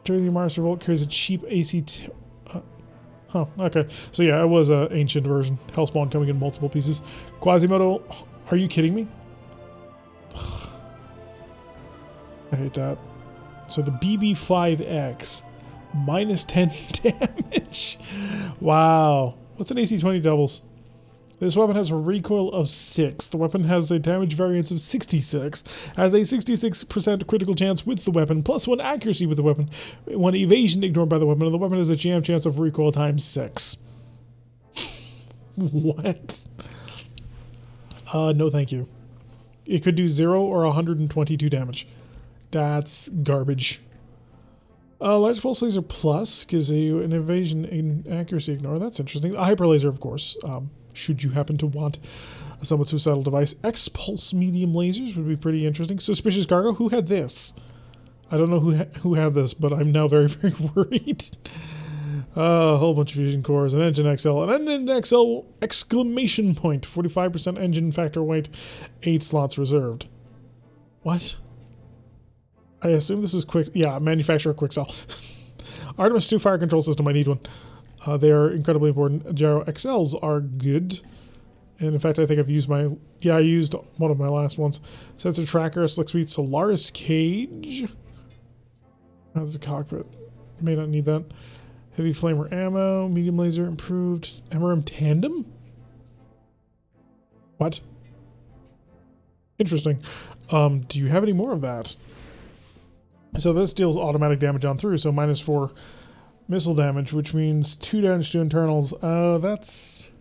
The Mars Revolt carries a cheap AC... Huh, okay. So yeah, it was an ancient version. Hellspawn coming in multiple pieces. Quasimodo, are you kidding me? I hate that. So the BB5X, minus 10 damage. Wow. What's an AC-20 doubles? This weapon has a recoil of 6. The weapon has a damage variance of 66. Has a 66% critical chance with the weapon, plus 1 accuracy with the weapon. 1 evasion ignored by the weapon, and the weapon has a jam chance of recoil times 6. What? No thank you. It could do 0 or 122 damage. That's garbage. Large pulse laser plus gives you an evasion and accuracy ignore. That's interesting. A hyper laser, of course. Should you happen to want a somewhat suicidal device. X-pulse medium lasers would be pretty interesting. Suspicious cargo. Who had this? I don't know who had this, but I'm now very, very worried. A whole bunch of fusion cores, an engine XL, an engine XL exclamation point, 45% engine factor weight, 8 slots reserved. What? I assume this is quick. Yeah, manufacturer quick sell. Artemis 2 fire control system. I need one. They are incredibly important. Gyro XLs are good. And in fact, I think I've used my... Yeah, I used one of my last ones. Sensor tracker, slick suite, Solaris cage. That's a cockpit. May not need that. Heavy flamer ammo, medium laser improved. MRM tandem? What? Interesting. Do you have any more of that? So this deals automatic damage on through, so -4 missile damage, which means 2 damage to internals. That's...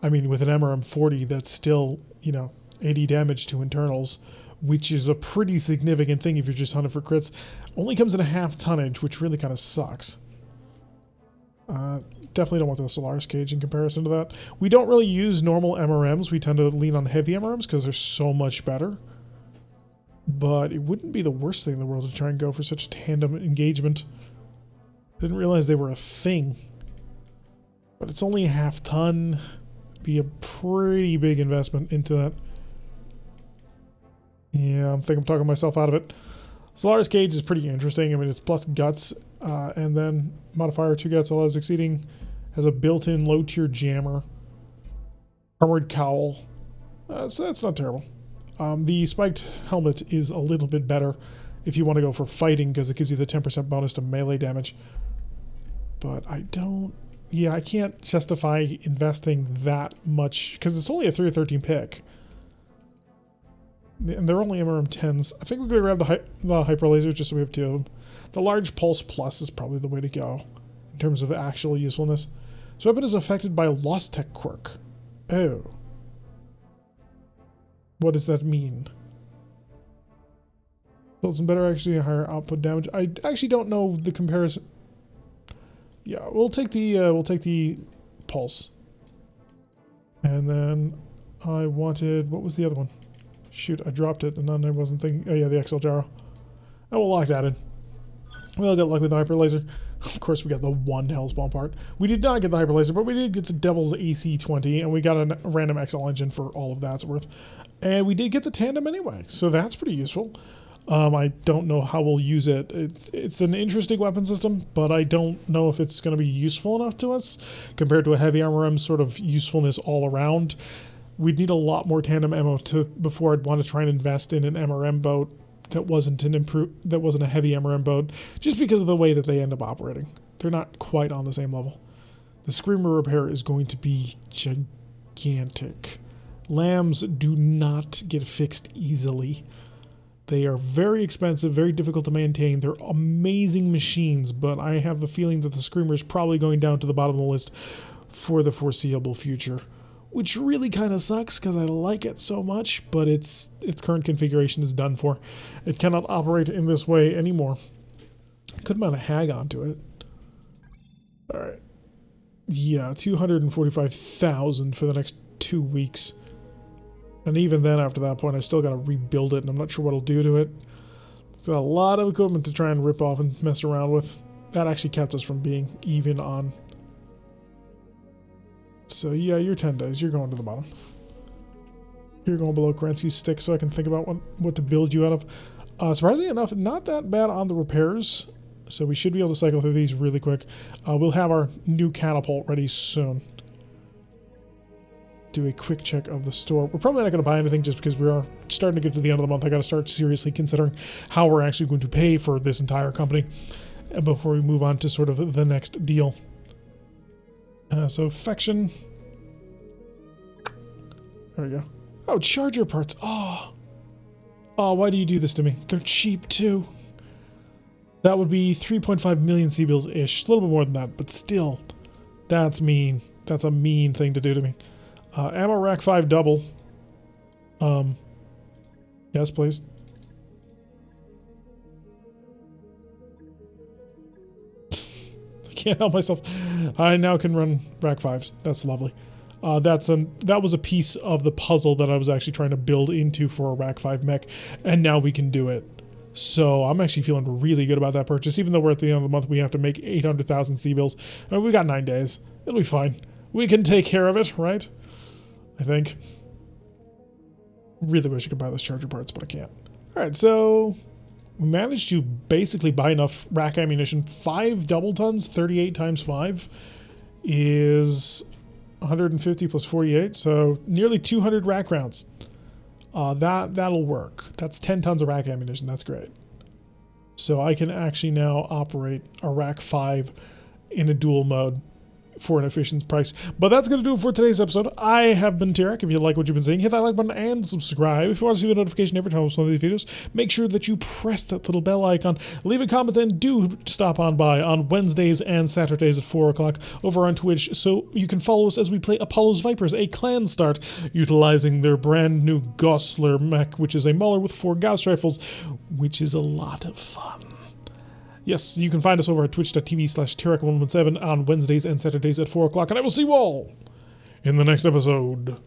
I mean, with an MRM 40, that's still, you know, 80 damage to internals, which is a pretty significant thing if you're just hunting for crits. Only comes in a half tonnage, which really kind of sucks. Definitely don't want the Solaris cage in comparison to that. We don't really use normal MRMs. We tend to lean on heavy MRMs because they're so much better. But it wouldn't be the worst thing in the world to try and go for such a tandem engagement. Didn't realize they were a thing. But it's only a half ton. Be a pretty big investment into that. Yeah, I think I'm talking myself out of it. Solaris cage is pretty interesting. I mean, it's plus guts, and then modifier 2 guts allows exceeding. Has a built-in low-tier jammer. Armored cowl. So that's not terrible. The spiked helmet is a little bit better if you want to go for fighting, because it gives you the 10% bonus to melee damage. But I don't... Yeah, I can't justify investing that much, because it's only a 3 or 13 pick. And they're only MRM-10s. I think we're going to grab the hyper laser just so we have 2 of them. The large pulse plus is probably the way to go in terms of actual usefulness. This weapon is affected by lost tech quirk. Oh. What does that mean? Build some better actually higher output damage. I actually don't know the comparison. Yeah, we'll take the pulse. And then I wanted, what was the other one? Shoot, I dropped it and then I wasn't thinking. Oh yeah, the XL gyro. I will lock that in. We'll get lucky with the hyper laser. Of course, we got the one Hellspawn part. We did not get the hyper laser, but we did get the Devil's AC-20, and we got a random XL engine for all of that's worth. And we did get the tandem anyway, so that's pretty useful. I don't know how we'll use it. It's an interesting weapon system, but I don't know if it's going to be useful enough to us compared to a heavy armor M sort of usefulness all around. We'd need a lot more tandem ammo before I'd want to try and invest in an MRM boat that wasn't a heavy MRM boat, just because of the way that they end up operating. They're not quite on the same level. The Screamer repair is going to be gigantic. Lambs do not get fixed easily. They are very expensive, very difficult to maintain. They're amazing machines, but I have a feeling that the Screamer is probably going down to the bottom of the list for the foreseeable future. Which really kind of sucks because I like it so much, but its current configuration is done for. It cannot operate in this way anymore. Could mount a hag onto it. Alright. Yeah, 245,000 for the next 2 weeks. And even then, after that point, I still got to rebuild it, and I'm not sure what I'll do to it. It's got a lot of equipment to try and rip off and mess around with. That actually kept us from being even on. So yeah, you're 10 days. You're going to the bottom. You're going below Kerensky's stick so I can think about what to build you out of. Surprisingly enough, not that bad on the repairs. So we should be able to cycle through these really quick. We'll have our new catapult ready soon. Do a quick check of the store. We're probably not going to buy anything just because we are starting to get to the end of the month. I got to start seriously considering how we're actually going to pay for this entire company before we move on to sort of the next deal. So Fection. There we go. Oh, charger parts. Oh. Oh, why do you do this to me? They're cheap too. That would be 3.5 million C-bills-ish. A little bit more than that, but still. That's mean. That's a mean thing to do to me. Ammo rack 5 double. Yes, please. Can't help myself. I now can run rack 5s. That's lovely. That was a piece of the puzzle that I was actually trying to build into for a rack 5 mech, and now we can do it. So I'm actually feeling really good about that purchase. Even though we're at the end of the month, we have to make 800,000 C-bills. I mean, we got 9 days. It'll be fine. We can take care of it, right? I think. Really wish I could buy those charger parts, but I can't. Alright, so we managed to basically buy enough rack ammunition. 5 double tons, 38 times 5 is 150 plus 48, so nearly 200 rack rounds. That'll work. That's 10 tons of rack ammunition. That's great. So I can actually now operate a rack 5 in a dual mode for an efficient price. But that's going to do it for today's episode. I have been Tarek. If you like what you've been seeing, hit that like button and subscribe. If you want to see a notification every time I post one of these videos, make sure that you press that little bell icon. Leave a comment and do stop on by on Wednesdays and Saturdays at 4 o'clock over on Twitch so you can follow us as we play Apollo's Vipers, a clan start utilizing their brand new Gosler mech, which is a Mauler with 4 Gauss rifles, which is a lot of fun. Yes, you can find us over at twitch.tv/Tarek117 on Wednesdays and Saturdays at 4 o'clock, and I will see you all in the next episode.